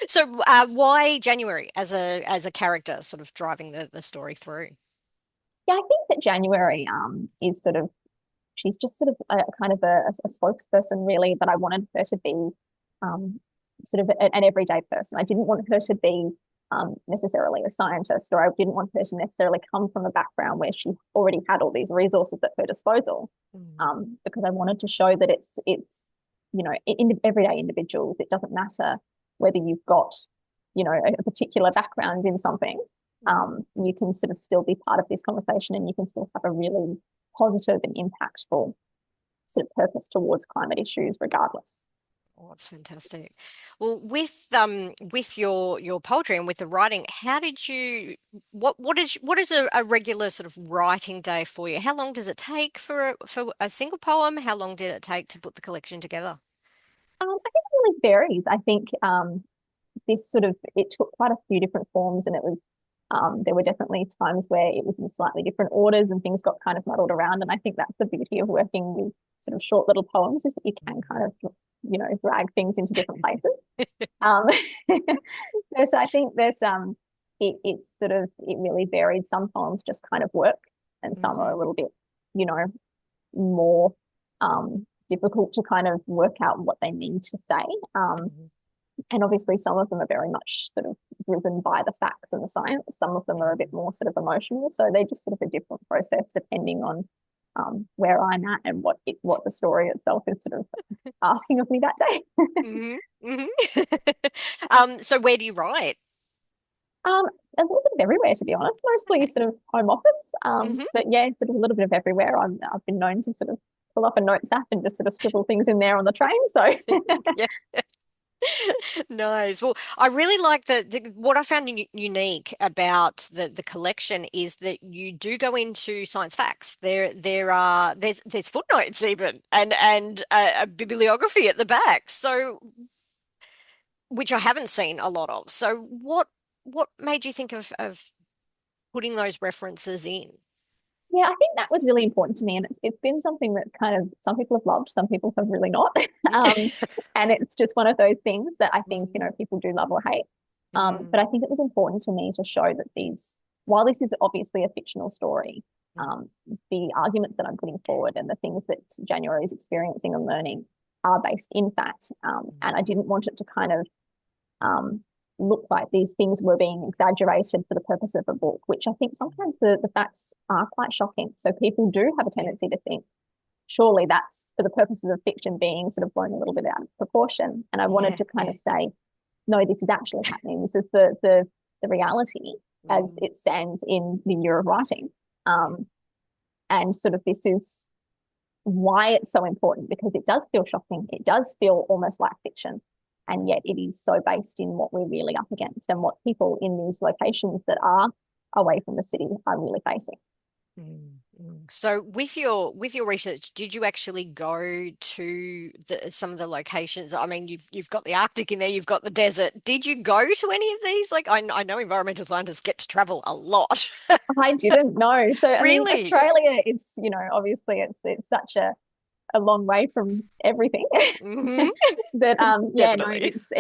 Speaker 3: So why January as a character sort of driving the story through?
Speaker 4: Yeah, I think that January is sort of, she's just sort of a kind of a spokesperson, really, but I wanted her to be sort of an everyday person. I didn't want her to be necessarily a scientist, or I didn't want her to necessarily come from a background where she already had all these resources at her disposal, because I wanted to show that it's in everyday individuals. It doesn't matter whether you've got a particular background in something. You can sort of still be part of this conversation, and you can still have a really positive and impactful sort of purpose towards climate issues regardless.
Speaker 3: Oh, that's fantastic. Well, with your poetry and with the writing, how did you what is a regular sort of writing day for you? How long does it take for a single poem? How long did it take to put the collection together?
Speaker 4: I think it really varies. I think it took quite a few different forms, and it was there were definitely times where it was in slightly different orders and things got kind of muddled around. And I think that's the beauty of working with sort of short little poems, is that you can kind of drag things into different places. So I think it's sort of, it really varied. Some poems just kind of work, and some are a little bit more difficult to kind of work out what they mean to say. And obviously some of them are very much sort of driven by the facts and the science. Some of them are a bit more sort of emotional. So they just sort of a different process depending on where I'm at and what the story itself is sort of asking of me that day.
Speaker 3: So where do you write?
Speaker 4: A little bit of everywhere, to be honest. Mostly sort of home office. But yeah, sort of a little bit of everywhere. I've been known to sort of pull up a notes app and just sort of scribble things in there on the train. So
Speaker 3: Yeah. Nice. Well, I really like what I found unique about the collection is that you do go into science facts. There's footnotes even and a bibliography at the back. So which I haven't seen a lot of. So what made you think of putting those references in?
Speaker 4: yeah, I think that was really important to me, and it's been something that kind of some people have loved, some people have really not. And it's just one of those things that I think people do love or hate. But I think it was important to me to show that while this is obviously a fictional story, the arguments that I'm putting forward and the things that January is experiencing and learning are based in fact. And I didn't want it to kind of look like these things were being exaggerated for the purpose of a book, which I think sometimes the facts are quite shocking. So people do have a tendency to think, surely that's for the purposes of fiction being sort of blown a little bit out of proportion. And I wanted to kind of say, no, this is actually happening. This is the reality as it stands in the year of writing. And sort of this is why it's so important, because it does feel shocking. It does feel almost like fiction. And yet it is so based in what we're really up against and what people in these locations that are away from the city are really facing.
Speaker 3: So with your research, did you actually go to some of the locations? I mean, you've got the Arctic in there, you've got the desert. Did you go to any of these? Like I know environmental scientists get to travel a lot.
Speaker 4: I didn't know. So I mean,
Speaker 3: Really?
Speaker 4: Australia is, obviously it's such a long way from everything. But yeah, no,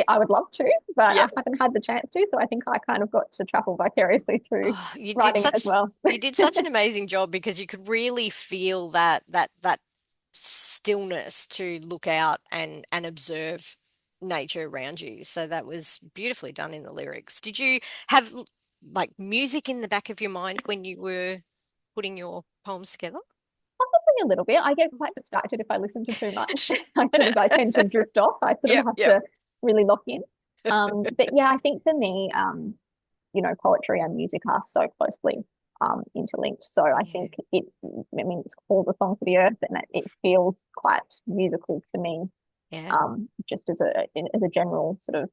Speaker 4: I would love to, but I haven't had the chance to. So I think I kind of got to travel vicariously through writing it as well.
Speaker 3: You did such an amazing job, because you could really feel that stillness to look out and observe nature around you. So that was beautifully done in the lyrics. Did you have like music in the back of your mind when you were putting your poems together?
Speaker 4: Possibly a little bit. I get quite distracted if I listen to too much. I tend to drift off. I sort of have to really lock in. But yeah, I think for me, poetry and music are so closely interlinked. So I think it's called A Song for the Earth, and it feels quite musical to me. Just as a general sort of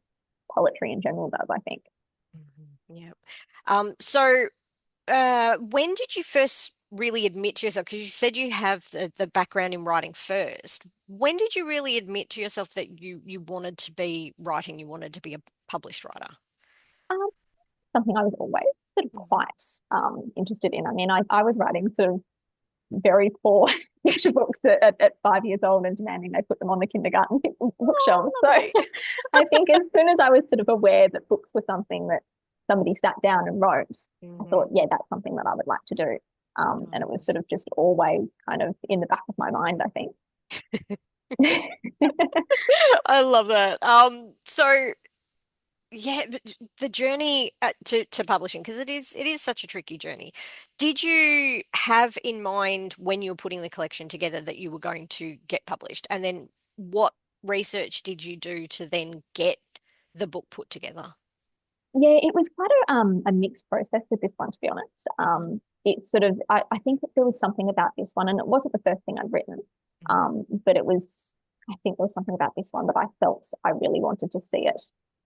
Speaker 4: poetry in general does, I think.
Speaker 3: So when did you first really admit to yourself, because you said you have the background in writing first. When did you really admit to yourself that you wanted to be writing, you wanted to be a published writer?
Speaker 4: Um, Something I was always sort of quite interested in. I mean, I was writing sort of very poor picture books at 5 years old and demanding they put them on the kindergarten bookshelves. So
Speaker 3: Lovely.
Speaker 4: I think as soon as I was sort of aware that books were something that somebody sat down and wrote, I thought, yeah, that's something that I would like to do. And it was sort of just always kind of in the back of my mind, I think.
Speaker 3: I love that. So yeah, but the journey to publishing, because it is such a tricky journey. Did you have in mind when you were putting the collection together that you were going to get published? And then what research did you do to then get the book put together?
Speaker 4: Yeah, it was quite a mixed process with this one, to be honest. It's sort of I think that there was something about this one, and it wasn't the first thing I'd written. But it was, I think there was something about this one that I felt I really wanted to see it.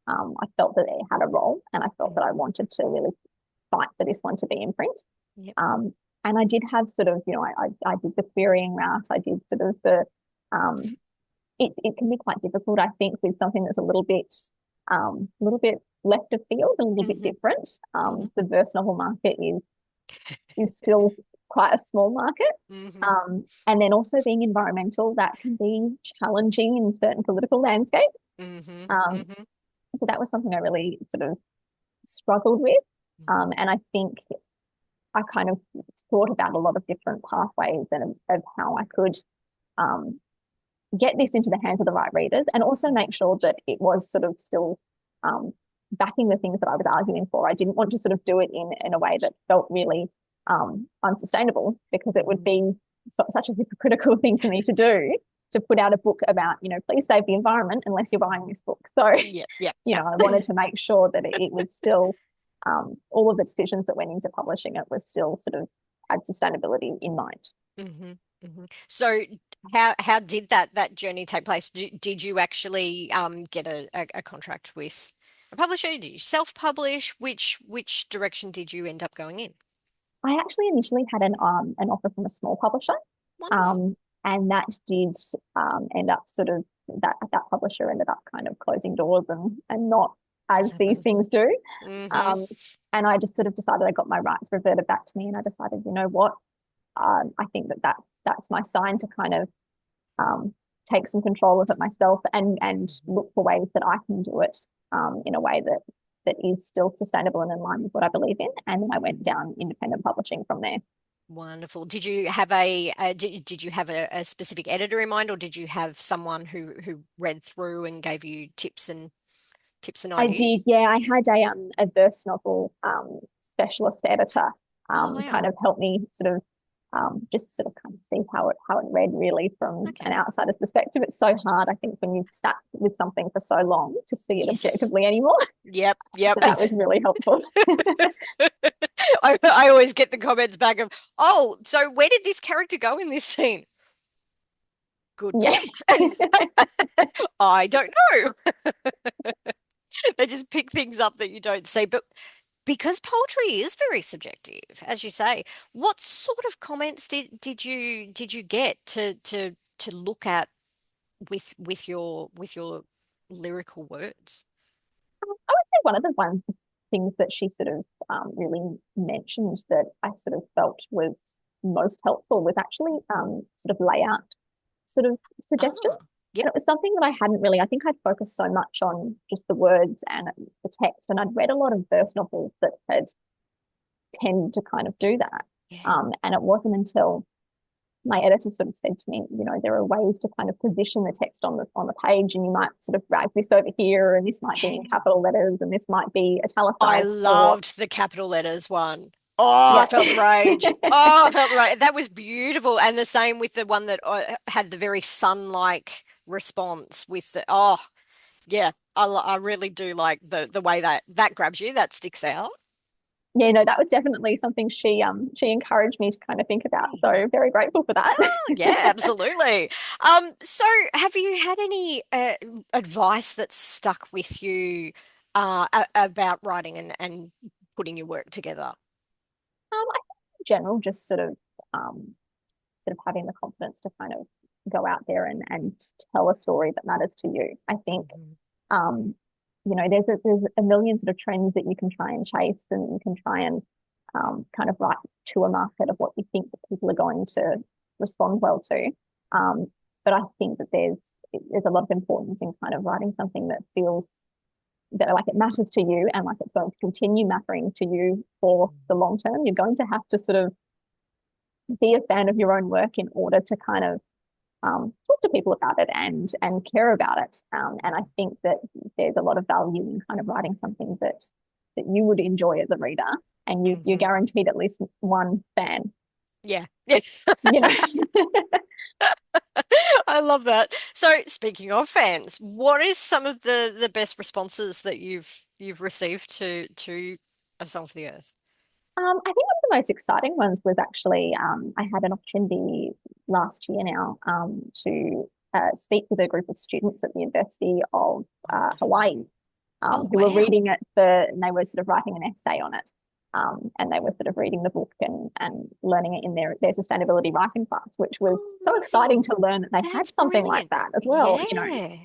Speaker 4: I felt that it had a role, and I felt that I wanted to really fight for this one to be in print.
Speaker 3: Yep.
Speaker 4: And I did have sort of, I did the querying route. I did sort of the, it can be quite difficult, I think, with something that's a little bit left of field, a little bit different. The verse novel market is still quite a small market. And then also being environmental, that can be challenging in certain political landscapes. So that was something I really sort of struggled with. And I think I kind of thought about a lot of different pathways and of how I could get this into the hands of the right readers, and also make sure that it was sort of still backing the things that I was arguing for. I didn't want to sort of do it in a way that felt really unsustainable, because it would be such a hypocritical thing for me to do, to put out a book about, please save the environment unless you're buying this book. So, I wanted to make sure that it was still, all of the decisions that went into publishing it was still sort of had sustainability in mind.
Speaker 3: So how did that journey take place? Did you actually get a contract with a publisher? Did you self-publish? Which direction did you end up going in?
Speaker 4: I actually initially had an offer from a small publisher.
Speaker 3: Wonderful.
Speaker 4: And that did end up sort of, that publisher ended up kind of closing doors and not as these things do. And I just sort of decided, I got my rights reverted back to me, and I decided, you know what, I think that's my sign to kind of take some control of it myself, and look for ways that I can do it in a way that is still sustainable and in line with what I believe in. And then I went down independent publishing from there.
Speaker 3: Wonderful. Did you have a specific editor in mind, or did you have someone who read through and gave you tips and ideas?
Speaker 4: I did, yeah. I had a verse novel specialist editor kind of help me sort of just sort of kind of see how it read really from an outsider's perspective. It's so hard, I think, when you've sat with something for so long, to see it objectively anymore.
Speaker 3: Yep.
Speaker 4: So that was really helpful.
Speaker 3: I always get the comments back of, oh, so where did this character go in this scene? Good point. I don't know. They just pick things up that you don't see. But because poetry is very subjective, as you say, what sort of comments did you get to look at with your lyrical words?
Speaker 4: I would say one of the things that she sort of really mentioned that I sort of felt was most helpful was actually sort of layout sort of suggestions. And it was something that I hadn't really, I think I'd focused so much on just the words and the text, and I'd read a lot of verse novels that had tended to kind of do that. And it wasn't until my editor sort of said to me, there are ways to kind of position the text on the page, and you might sort of drag this over here, and this might be in capital letters, and this might be italicized.
Speaker 3: I loved the capital letters one. Oh, I felt the rage. Oh, I felt the rage. That was beautiful. And the same with the one that had the very sun-like response with the, I really do like the way that grabs you, that sticks out.
Speaker 4: Yeah, no, that was definitely something she encouraged me to kind of think about. So very grateful for that.
Speaker 3: Oh, yeah, absolutely. So have you had any advice that stuck with you about writing and putting your work together?
Speaker 4: I think in general, just sort of sort of having the confidence to kind of go out there and tell a story that matters to you. I think, there's a million sort of trends that you can try and chase, and you can try and kind of write to a market of what you think that people are going to respond well to. But I think that there's a lot of importance in kind of writing something that feels that like it matters to you and like it's going to continue mattering to you for the long term. You're going to have to sort of be a fan of your own work in order to kind of talk to people about it and care about it. And I think that there's a lot of value in kind of writing something that you would enjoy as a reader, and you're guaranteed at least one fan.
Speaker 3: Yeah. Yes. I love that. So speaking of fans, what is some of the best responses that you've received to A Song for the Earth?
Speaker 4: I think one of the most exciting ones was actually I had an opportunity last year now to speak with a group of students at the University of Hawaii who were reading it and they were sort of writing an essay on it. And they were sort of reading the book and learning it in their sustainability writing class, which was so exciting to learn that they had something like that as well.
Speaker 3: Yeah.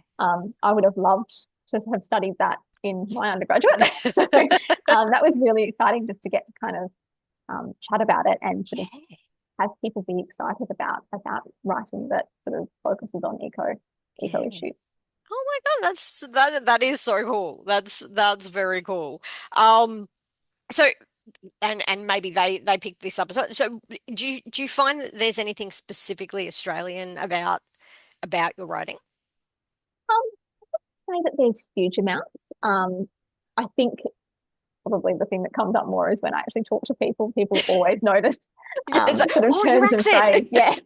Speaker 4: I would have loved to have studied that in my undergraduate. So that was really exciting just to get to kind of chat about it and sort of have people be excited about writing that sort of focuses on eco issues.
Speaker 3: Oh my God, that is so cool. That's very cool. So and maybe they picked this up. So do you find that there's anything specifically Australian about your writing?
Speaker 4: Say that there's huge amounts. I think probably the thing that comes up more is when I actually talk to people always notice sort of terms of phrase. Yeah.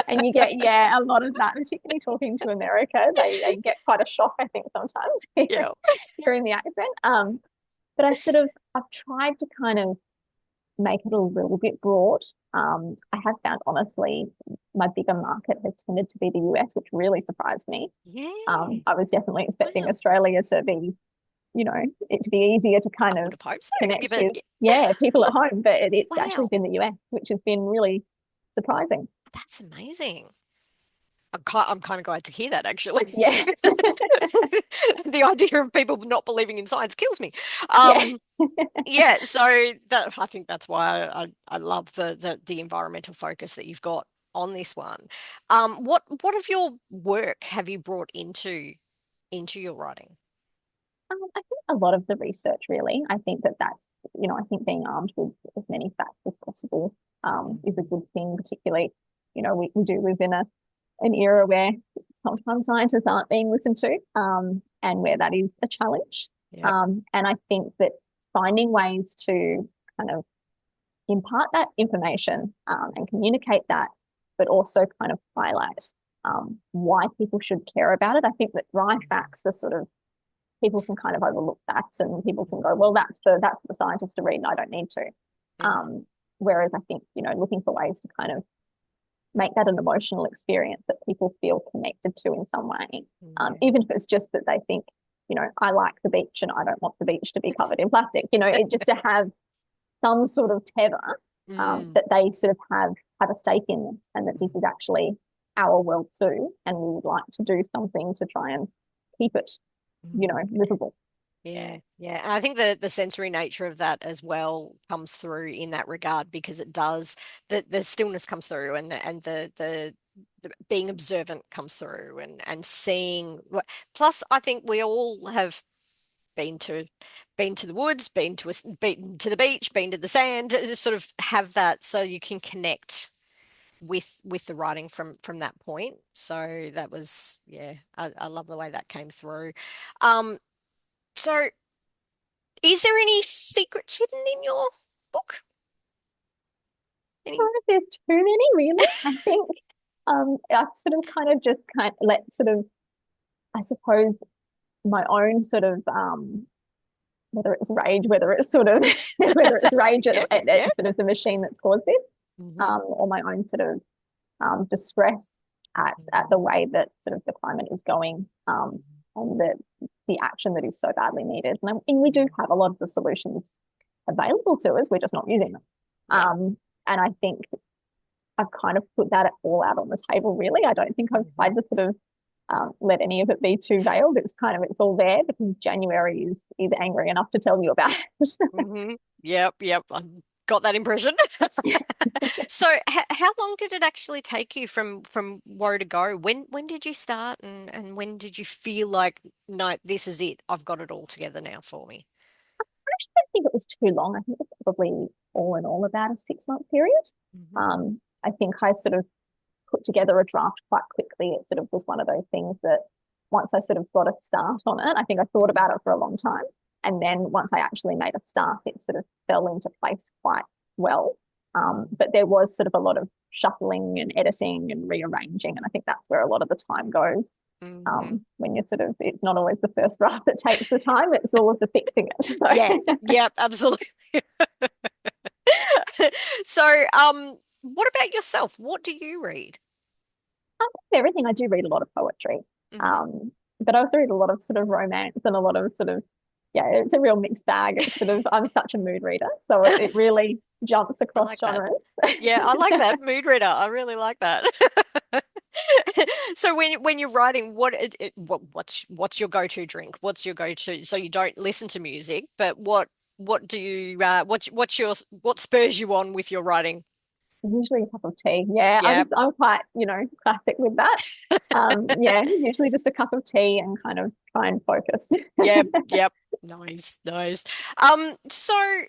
Speaker 4: And you get, a lot of that, particularly talking to America, they get quite a shock, I think, sometimes hearing the accent. But I've tried to kind of make it a little bit broad. I have found, honestly, my bigger market has tended to be the US, which really surprised me.
Speaker 3: Yeah.
Speaker 4: I was definitely expecting Australia to be, it to be easier to kind of connect with, people at home, but it's actually been the US, which has been really surprising.
Speaker 3: That's amazing. I'm kind of glad to hear that, actually.
Speaker 4: Yeah.
Speaker 3: The idea of people not believing in science kills me. So I think that's why I love the environmental focus that you've got on this one. What of your work have you brought into your writing?
Speaker 4: I think a lot of the research, really. I think that's, I think being armed with as many facts as possible is a good thing, particularly, we do live in an era where sometimes scientists aren't being listened to, and where that is a challenge.
Speaker 3: Yep.
Speaker 4: And I think that finding ways to kind of impart that information and communicate that, but also kind of highlight why people should care about it. I think that dry facts are sort of, people can kind of overlook that, and people can go, well, that's for the scientists to read, and I don't need to. Whereas I think, looking for ways to kind of make that an emotional experience that people feel connected to in some way, even if it's just that they think, I like the beach and I don't want the beach to be covered in plastic. It just to have some sort of tether that they sort of have a stake in, and that this is actually our world too, and we would like to do something to try and keep it, livable.
Speaker 3: Yeah. And I think the sensory nature of that as well comes through in that regard, because it does, the stillness comes through, and the being observant comes through, and seeing what. Plus, I think we all have been to the woods, been to the beach, been to the sand, just sort of have that, so you can connect with the writing from that point. So that was, I love the way that came through. So is there any secrets hidden in your book?
Speaker 4: I don't know if there's too many, really. I think I sort of kind of just let sort of, I suppose, my own sort of whether it's rage, whether it's sort of whether it's rage at sort of the machine that's caused this, or my own sort of distress at the way that sort of the climate is going, and the action that is so badly needed. And we do have a lot of the solutions available to us, we're just not using them. And I think I've kind of put that all out on the table, really. I don't think I've tried to sort of let any of it be too veiled. It's all there because January is angry enough to tell you about it.
Speaker 3: Yep, I got that impression. So how long did it actually take you from woe to go? When did you start and when did you feel like, no, this is it. I've got it all together now for me.
Speaker 4: I actually don't think it was too long. I think it was probably all in all about a 6-month period. I think I sort of put together a draft quite quickly. It sort of was one of those things that once I sort of got a start on it, I think I thought about it for a long time. And then once I actually made a start, it sort of fell into place quite well. But there was sort of a lot of shuffling and editing and rearranging. And I think that's where a lot of the time goes. When you're sort of, it's not always the first draft that takes the time, it's all of the fixing it. So.
Speaker 3: Yeah, absolutely. So, what about yourself? What do you read?
Speaker 4: Everything. I do read a lot of poetry. But I also read a lot of sort of romance and a lot of sort of, it's a real mixed bag. It's sort of, I'm such a mood reader, so it really jumps across
Speaker 3: like
Speaker 4: genres.
Speaker 3: Yeah, I like that. Mood reader. I really like that. So when you're writing, what's your go-to drink? What's your go-to? So you don't listen to music, but what do you what spurs you on with your writing?
Speaker 4: Usually a cup of tea. Yeah,
Speaker 3: Yeah.
Speaker 4: I'm quite, classic with that. Usually just a cup of tea and kind of try and focus.
Speaker 3: Yep. Nice. So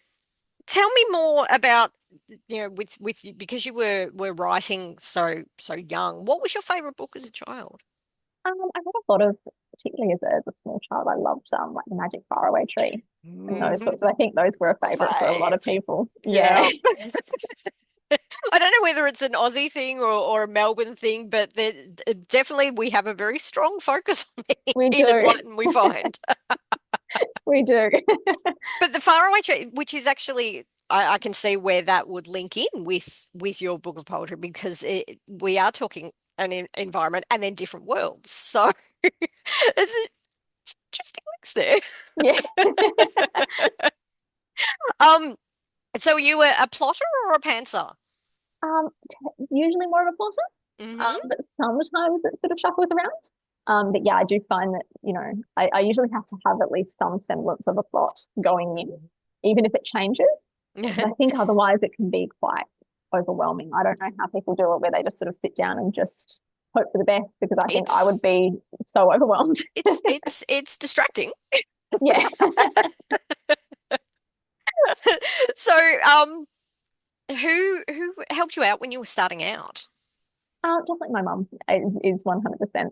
Speaker 3: tell me more about, with you, because you were writing so young. What was your favorite book as a child?
Speaker 4: I read a lot of, particularly as a small child, I loved like the Magic Faraway Tree and those sorts of. I think those were a favorite for a lot of people. Yeah.
Speaker 3: I don't know whether it's an Aussie thing or a Melbourne thing, but definitely we have a very strong focus on the
Speaker 4: We do.
Speaker 3: Enid Blyton, we find.
Speaker 4: We do.
Speaker 3: But the Faraway Tree, which is actually, I can see where that would link in with your book of poetry, because we are talking an environment and then different worlds. So it's interesting links there.
Speaker 4: Yeah.
Speaker 3: So you were a plotter or a pantser?
Speaker 4: Usually more of a plotter, but sometimes it sort of shuffles around. But yeah, I do find that, I usually have to have at least some semblance of a plot going in, even if it changes. I think otherwise it can be quite overwhelming. I don't know how people do it, where they just sort of sit down and just hope for the best, because I think I would be so overwhelmed.
Speaker 3: It's distracting.
Speaker 4: Yeah.
Speaker 3: So, who helped you out when you were starting out?
Speaker 4: Definitely my mum is 100%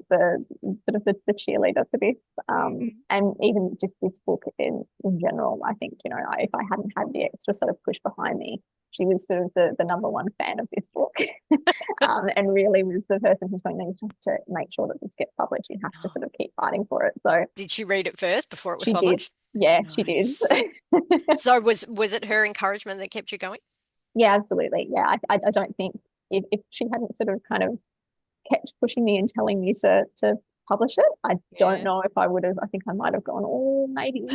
Speaker 4: the sort of the cheerleader for this. And even just this book in general, I think, if I hadn't had the extra sort of push behind me, she was sort of the number one fan of this book. And really was the person who's going, you have to make sure that this gets published. You have to sort of keep fighting for it. So
Speaker 3: did she read it first before it was
Speaker 4: she
Speaker 3: published?
Speaker 4: Did. Yeah,
Speaker 3: Nice.
Speaker 4: She did.
Speaker 3: So was it her encouragement that kept you going?
Speaker 4: Yeah, absolutely. Yeah, I don't think if she hadn't sort of kind of kept pushing me and telling me to publish it, I don't know if I would have. I think I might have gone, oh, maybe.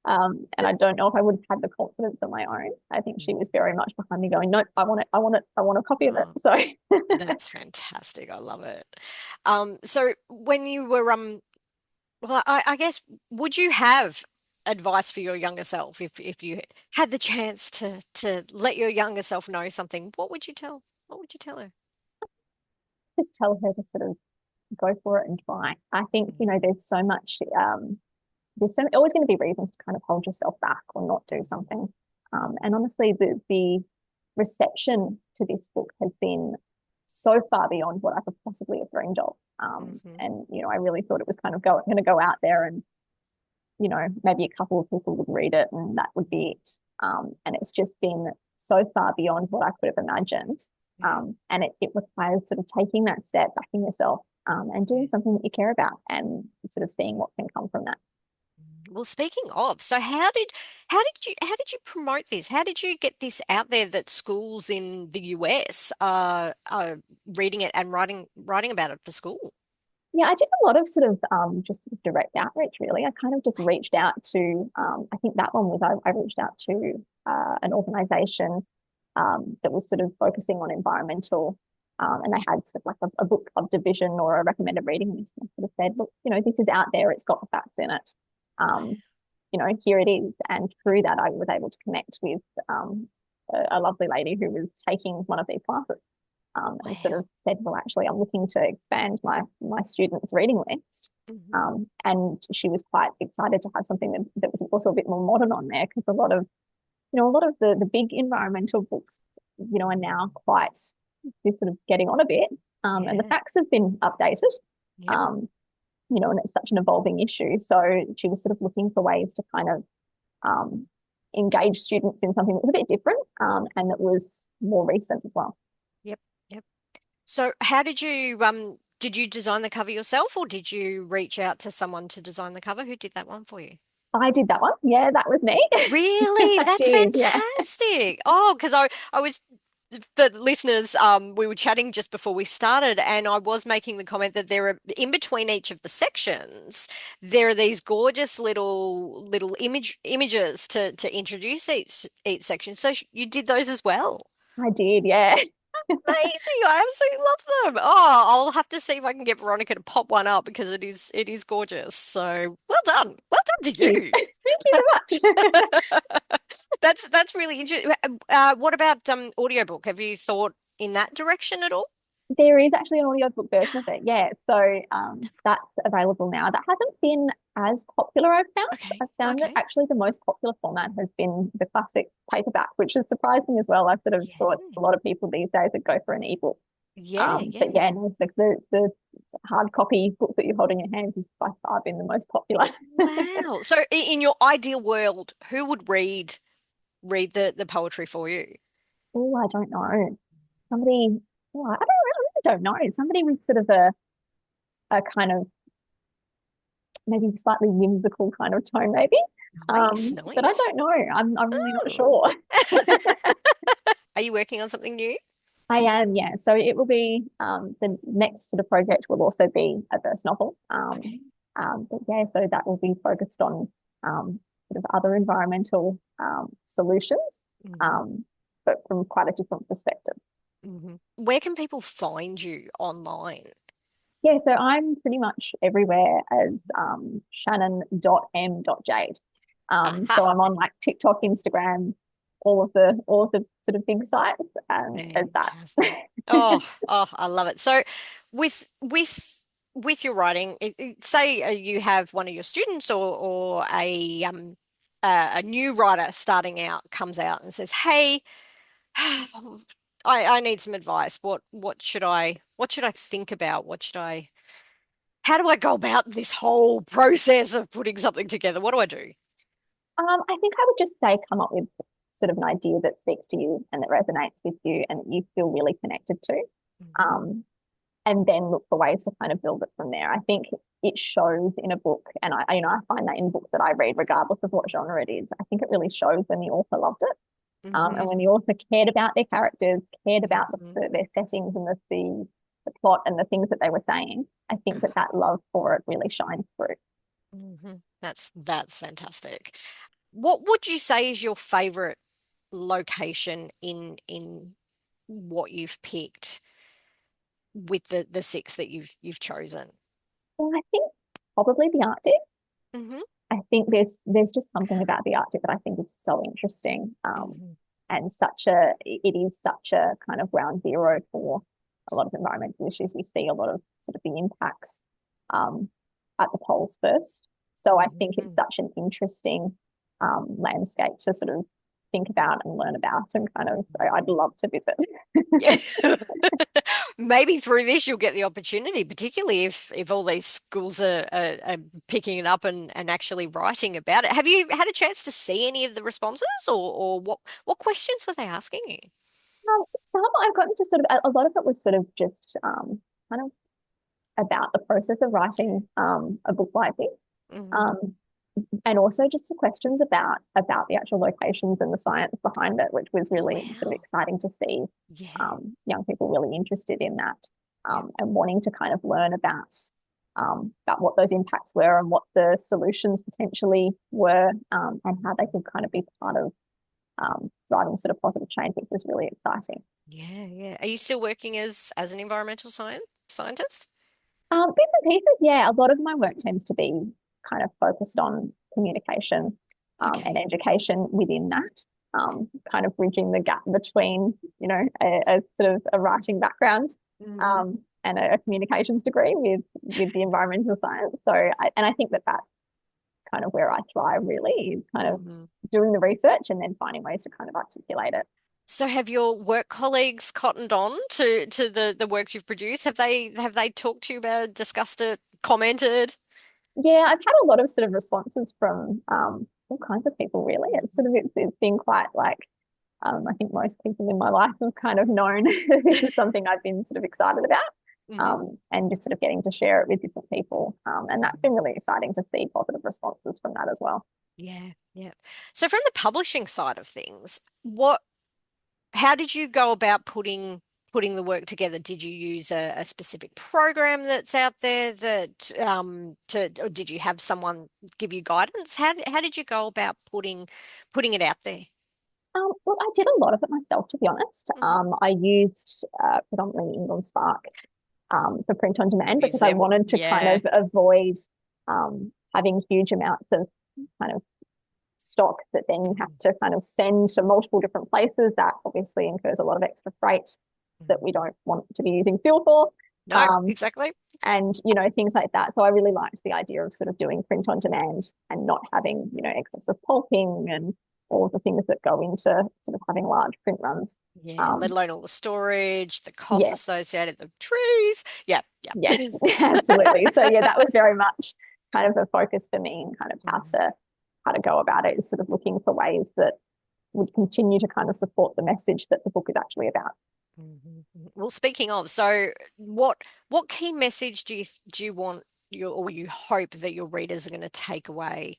Speaker 4: And I don't know if I would have had the confidence on my own. I think she was very much behind me going, nope, I want it. I want a copy of it. So
Speaker 3: that's fantastic. I love it. So when you were well, I guess, would you have advice for your younger self if you had the chance to let your younger self know something? What would you tell her?
Speaker 4: To tell her to sort of go for it and try. I think, there's so much, there's always going to be reasons to kind of hold yourself back or not do something. And honestly, the reception to this book has been so far beyond what I could possibly have dreamed of. And, I really thought it was kind of going to go out there and, maybe a couple of people would read it and that would be it. And it's just been so far beyond what I could have imagined. And it requires sort of taking that step, backing yourself, and doing something that you care about and sort of seeing what can come from that.
Speaker 3: Well, speaking of, so how did you promote this? How did you get this out there that schools in the US are reading it and writing about it for school?
Speaker 4: Yeah, I did a lot of sort of just sort of direct outreach, really. I kind of just reached out to, I think that one was I reached out to an organisation that was sort of focusing on environmental, and they had sort of like a book club division or a recommended reading list. And I sort of said, look, this is out there, it's got the facts in it. Here it is. And through that, I was able to connect with a lovely lady who was taking one of these classes. And sort of said, well, actually, I'm looking to expand my students' reading list. And she was quite excited to have something that was also a bit more modern on there, because a lot of the big environmental books, are now quite sort of getting on a bit. And the facts have been updated. And it's such an evolving issue. So she was sort of looking for ways to kind of engage students in something that was a bit different, and that was more recent as well.
Speaker 3: Yep. So how did you design the cover yourself, or did you reach out to someone to design the cover? Who did that one for you?
Speaker 4: I did that one. Yeah, that was me.
Speaker 3: Really? That's
Speaker 4: did,
Speaker 3: fantastic. Oh, because I was, the listeners, we were chatting just before we started, and I was making the comment that there are, in between each of the sections, there are these gorgeous little images to introduce each section. So you did those as well.
Speaker 4: I did, yeah.
Speaker 3: Amazing. I absolutely love them. Oh, I'll have to see if I can get Veronica to pop one up, because it is gorgeous. So well done. Well done to you.
Speaker 4: Thank you so much.
Speaker 3: That's really interesting. What about audiobook? Have you thought in that direction at all?
Speaker 4: There is actually an audiobook version of it, yeah. So that's available now. That hasn't been as popular, I've found.
Speaker 3: Okay.
Speaker 4: I've found that actually the most popular format has been the classic paperback, which is surprising as well. I sort of thought a lot of people these days would go for an ebook. But yeah, no, the hard copy book that you hold in your hands has by far been the most popular.
Speaker 3: Wow. So in your ideal world, who would read the poetry for you?
Speaker 4: Oh, I don't know. Somebody, I really don't know. Somebody with sort of a kind of maybe slightly whimsical kind of tone, maybe.
Speaker 3: Nice.
Speaker 4: But I don't know. I'm really not sure.
Speaker 3: Are you working on something new?
Speaker 4: I am, yeah. So it will be the next sort of project will also be a verse novel. But yeah, so that will be focused on sort of other environmental solutions, but from quite a different perspective.
Speaker 3: Where can people find you online?
Speaker 4: Yeah, so I'm pretty much everywhere as Shannon.m.jade. So I'm on like TikTok, Instagram, all of the sort of big sites as that.
Speaker 3: Oh, I love it. So with your writing, say you have one of your students or a new writer starting out comes out and says, "Hey, I need some advice. What should I think about? How do I go about this whole process of putting something together? What do I do?"
Speaker 4: I think I would just say come up with sort of an idea that speaks to you and that resonates with you and that you feel really connected to. And then look for ways to kind of build it from there. I think it shows in a book, and I find that in books that I read, regardless of what genre it is, I think it really shows when the author loved it. And when the author cared about their characters, cared about their settings and the plot and the things that they were saying, I think that love for it really shines through.
Speaker 3: That's fantastic. What would you say is your favorite location in what you've picked with the six that you've chosen?
Speaker 4: Well, I think probably the Arctic. I think there's just something about the Arctic that I think is so interesting, and it is such a kind of ground zero for a lot of environmental issues. We see a lot of sort of the impacts at the poles first. So I think it's such an interesting landscape to sort of think about and learn about, and kind of I'd love to visit.
Speaker 3: Yeah. Maybe through this you'll get the opportunity, particularly if all these schools are picking it up and actually writing about it. Have you had a chance to see any of the responses, or what questions were they asking you?
Speaker 4: Some I've gotten to sort of a lot of it was sort of just kind of about the process of writing a book like this. And also just some questions about the actual locations and the science behind it, which was really sort of exciting to see. Young people really interested in that, and wanting to kind of learn about what those impacts were and what the solutions potentially were, and how they could kind of be part of driving sort of positive change, which was really exciting.
Speaker 3: Yeah, yeah. Are you still working as an environmental scientist?
Speaker 4: Bits and pieces, yeah. A lot of my work tends to be kind of focused on communication and education within that, kind of bridging the gap between, a sort of a writing background and a communications degree with the environmental science. So, I think that that's kind of where I thrive really, is kind of doing the research and then finding ways to kind of articulate it.
Speaker 3: So have your work colleagues cottoned on to the work you've produced? Have they talked to you about it, discussed it, commented?
Speaker 4: Yeah, I've had a lot of sort of responses from all kinds of people really. It's been quite like I think most people in my life have kind of known this is something I've been sort of excited about, and just sort of getting to share it with different people. And that's been really exciting to see positive responses from that as well.
Speaker 3: Yeah, yeah. So from the publishing side of things, how did you go about putting the work together? Did you use a specific program that's out there that or did you have someone give you guidance? How did you go about putting it out there?
Speaker 4: Well, I did a lot of it myself, to be honest. I used predominantly England Spark for print on demand because I wanted to kind of avoid having huge amounts of kind of stock that then you have to kind of send to multiple different places. That obviously incurs a lot of extra freight that we don't want to be using fuel for.
Speaker 3: No, exactly.
Speaker 4: And, things like that. So I really liked the idea of sort of doing print on demand and not having, excessive pulping and all of the things that go into sort of having large print runs.
Speaker 3: Yeah, let alone all the storage, the costs associated, the trees. Yeah, yeah.
Speaker 4: Yeah, absolutely. So yeah, that was very much kind of a focus for me, and kind of how to go about it, is sort of looking for ways that would continue to kind of support the message that the book is actually about.
Speaker 3: Well, speaking of, so what key message do you want or you hope that your readers are going to take away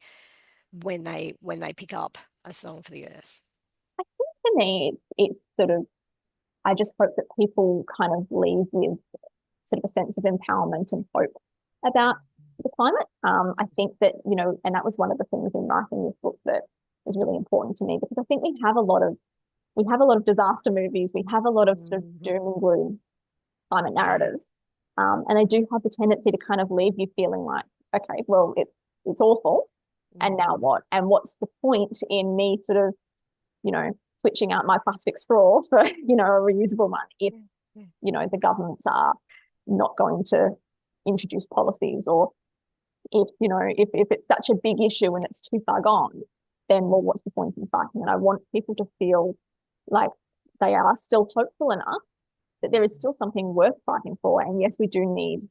Speaker 3: when they pick up A Song for the Earth?
Speaker 4: I think for me, it's sort of, I just hope that people kind of leave with sort of a sense of empowerment and hope about the climate. I think that, and that was one of the things in writing this book that was really important to me, because I think we have a lot of disaster movies, we have a lot of sort of doom and gloom climate narratives, and they do have the tendency to kind of leave you feeling like, okay, well, it's awful, and now what? And what's the point in me sort of, switching out my plastic straw for, a reusable one if, the governments are not going to introduce policies, or if it's such a big issue and it's too far gone, then, well, what's the point in fighting? And I want people to feel like they are still hopeful enough that there is still something worth fighting for. And yes, we do need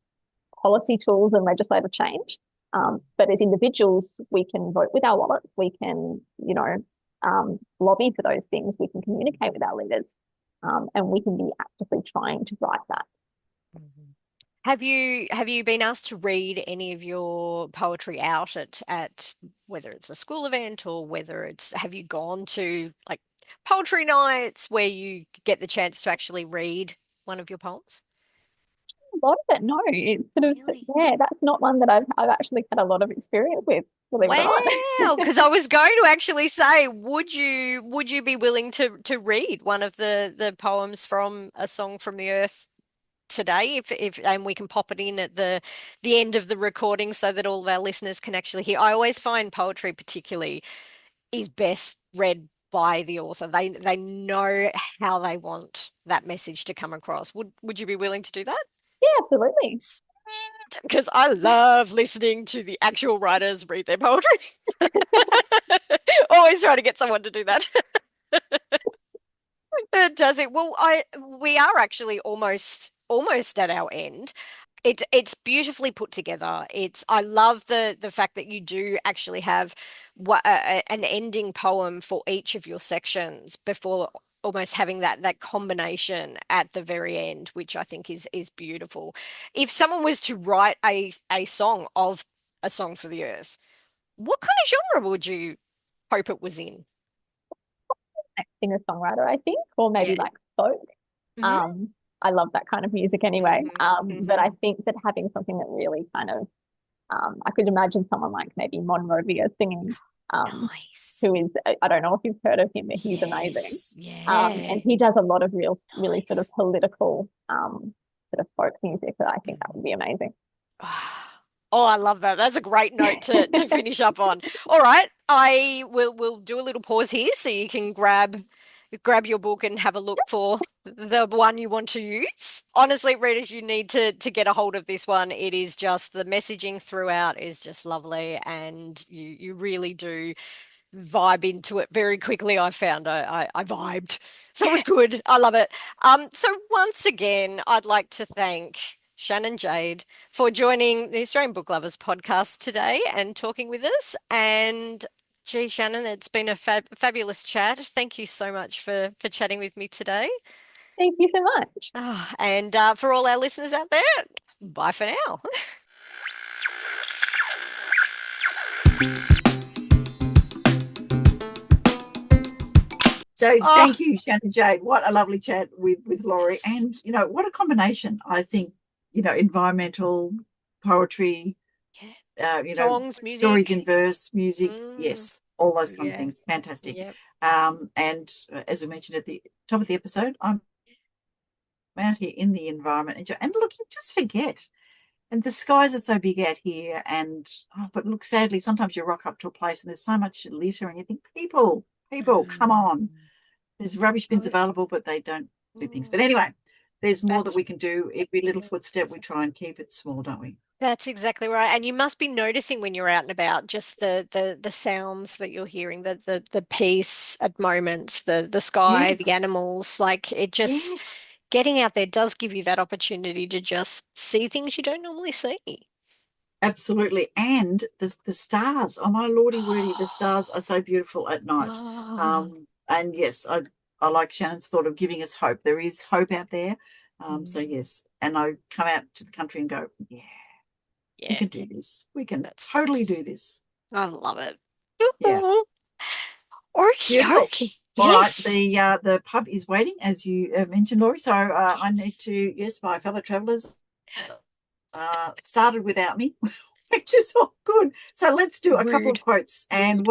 Speaker 4: policy tools and legislative change, but as individuals, we can vote with our wallets, we can, lobby for those things, we can communicate with our leaders, and we can be actively trying to drive that.
Speaker 3: Have you been asked to read any of your poetry out at whether it's a school event or whether have you gone to like poetry nights where you get the chance to actually read one of your poems?
Speaker 4: A lot of it, no. It's sort of,
Speaker 3: Really?
Speaker 4: yeah, that's not one that I've actually had a lot of experience with, believe it or not.
Speaker 3: Wow, because I was going to actually say, would you be willing to read one of the poems from A Song from the Earth today, if and we can pop it in at the end of the recording so that all of our listeners can actually hear. I always find poetry particularly is best read by the author. They know how they want that message to come across. Would you be willing to do that?
Speaker 4: Yeah, absolutely.
Speaker 3: Because I love listening to the actual writers read their poetry. Always trying to get someone to do that. Does it? Well, we are actually almost at our end. It's beautifully put together. I love the fact that you do actually have an ending poem for each of your sections before almost having that combination at the very end, which I think is beautiful. If someone was to write a song of A Song for the Earth, what kind of genre would you hope it was in?
Speaker 4: Like singer-songwriter, I think, or maybe like folk. I love that kind of music anyway. But I think that having something that really kind of, I could imagine someone like maybe Monrovia singing
Speaker 3: Nice.
Speaker 4: who is, I don't know if you've heard of him, but he's amazing.
Speaker 3: Yeah.
Speaker 4: And he does a lot of really sort of political sort of folk music that I think that would be amazing.
Speaker 3: Oh, I love that. That's a great note to finish up on. All right, we'll do a little pause here so you can grab your book and have a look for the one you want to use. Honestly, readers, you need to get a hold of this one. It is just the messaging throughout is just lovely, and you really do vibe into it very quickly. I found I vibed, so it was good. I love it. So once again, I'd like to thank Shannon Jade for joining the Australian Book Lovers podcast today and talking with us. And gee, Shannon, it's been a fabulous chat. Thank you so much for chatting with me today.
Speaker 4: Thank you so much.
Speaker 3: And for all our listeners out there, bye for now.
Speaker 2: So thank you, Shannon Jade. What a lovely chat with Laurie. And, what a combination, I think, environmental, poetry,
Speaker 3: songs, music,
Speaker 2: stories in verse, music. Yes, all those kind of things. Fantastic.
Speaker 3: Yep.
Speaker 2: And as we mentioned at the top of the episode, I'm out here in the environment. And look, you just forget. And the skies are so big out here. And, but look, sadly, sometimes you rock up to a place and there's so much litter and you think, people, come on. There's rubbish bins available, but they don't do things. But anyway, there's more that we can do. Every little footstep, we try and keep it small, don't we?
Speaker 3: That's exactly right. And you must be noticing when you're out and about just the sounds that you're hearing, the peace at moments, the sky, the animals, like it just getting out there does give you that opportunity to just see things you don't normally see.
Speaker 2: Absolutely. And the stars. Oh my lordy wordy, the stars are so beautiful at night. And yes, I like Shannon's thought of giving us hope. There is hope out there. So yes. And I come out to the country and go, we can do this. We can totally do this.
Speaker 3: I love it.
Speaker 2: Yeah.
Speaker 3: Okie dokie.
Speaker 2: All right, the pub is waiting, as you mentioned, Laurie. So I need to, my fellow travellers started without me, which is all good. So let's do a couple of quotes. And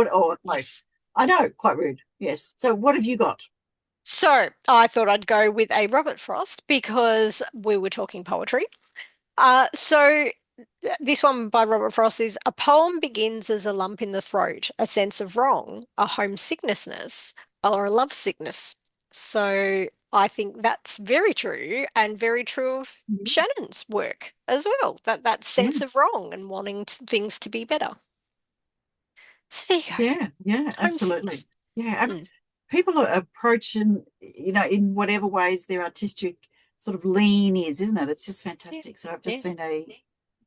Speaker 2: I know, quite rude. Yes. So what have you got?
Speaker 3: So I thought I'd go with a Robert Frost because we were talking poetry. So this one by Robert Frost is: a poem begins as a lump in the throat, a sense of wrong, a homesickness, or a lovesickness. So I think that's very true, and very true of Shannon's work as well. That sense of wrong and wanting things to be better. So there you go.
Speaker 2: Yeah, absolutely. Yeah, people are approaching, in whatever ways their artistic sort of lean is, isn't it? It's just fantastic. So I've just seen a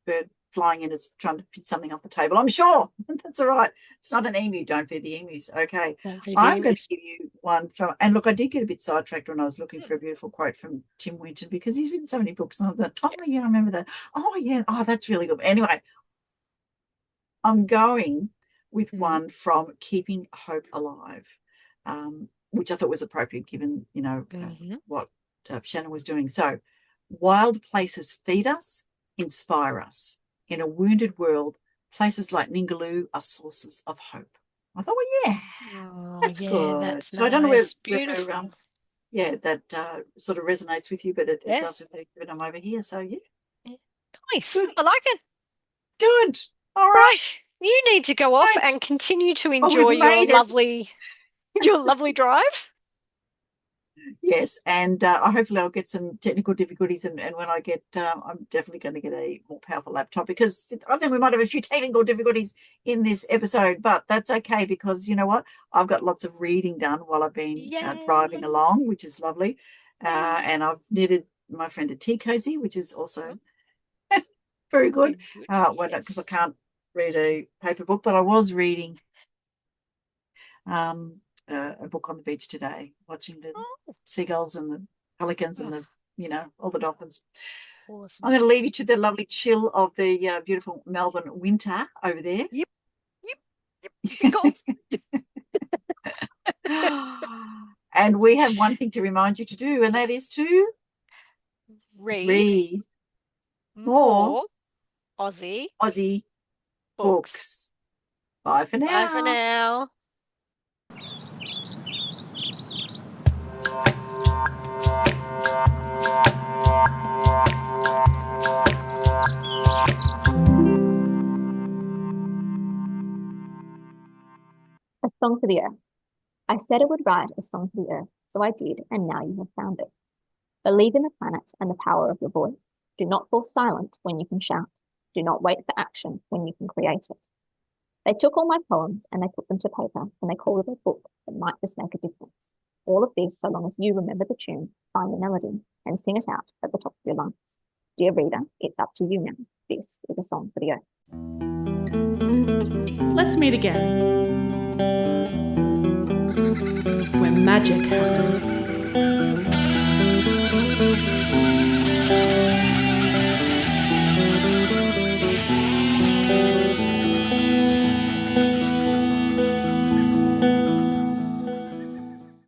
Speaker 2: bird flying in, is trying to pick something off the table. I'm sure that's all right. It's not an emu. Don't feed the emus. Okay. I'm going to give you one from, and look, I did get a bit sidetracked when I was looking for a beautiful quote from Tim Winton, because he's written so many books. And I thought, oh yeah, I remember that. Oh yeah. Oh, that's really good. Anyway, I'm going with one from Keeping Hope Alive, which I thought was appropriate given, what Shannon was doing. So, wild places feed us, inspire us. In a wounded world, places like Ningaloo are sources of hope. I thought, that's good.
Speaker 3: That's
Speaker 2: so nice. I don't know whether
Speaker 3: beautiful.
Speaker 2: That sort of resonates with you, but it does with me when I'm over here. So
Speaker 3: nice.
Speaker 2: Good.
Speaker 3: I like it.
Speaker 2: Good. All right.
Speaker 3: You need to go off and continue to enjoy your lovely drive.
Speaker 2: Yes, and hopefully I'll get some technical difficulties, and when I get, I'm definitely going to get a more powerful laptop, because I think we might have a few technical difficulties in this episode, but that's okay, because you know what? I've got lots of reading done while I've been driving along, which is lovely, and I've knitted my friend a tea cozy, which is also very good, because I can't read a paper book, but I was reading a book on the beach today, watching the seagulls and the pelicans and all the dolphins. Awesome. I'm going to leave you to the lovely chill of the beautiful Melbourne winter over there.
Speaker 3: Yep. It's been cold.
Speaker 2: And we have one thing to remind you to do, and that is to read more
Speaker 3: Aussie
Speaker 2: books. Bye for now.
Speaker 3: Bye for now.
Speaker 4: A Song for the Earth. I said I would write a song for the earth, so I did, and now you have found it. Believe in the planet and the power of your voice. Do not fall silent when you can shout. Do not wait for action when you can create it. They took all my poems and they put them to paper and they called it a book that might just make a difference. All of this so long as you remember the tune, find the melody, and sing it out at the top of your lungs. Dear reader, it's up to you now. This is a song for the earth.
Speaker 1: Let's meet again. Where magic happens.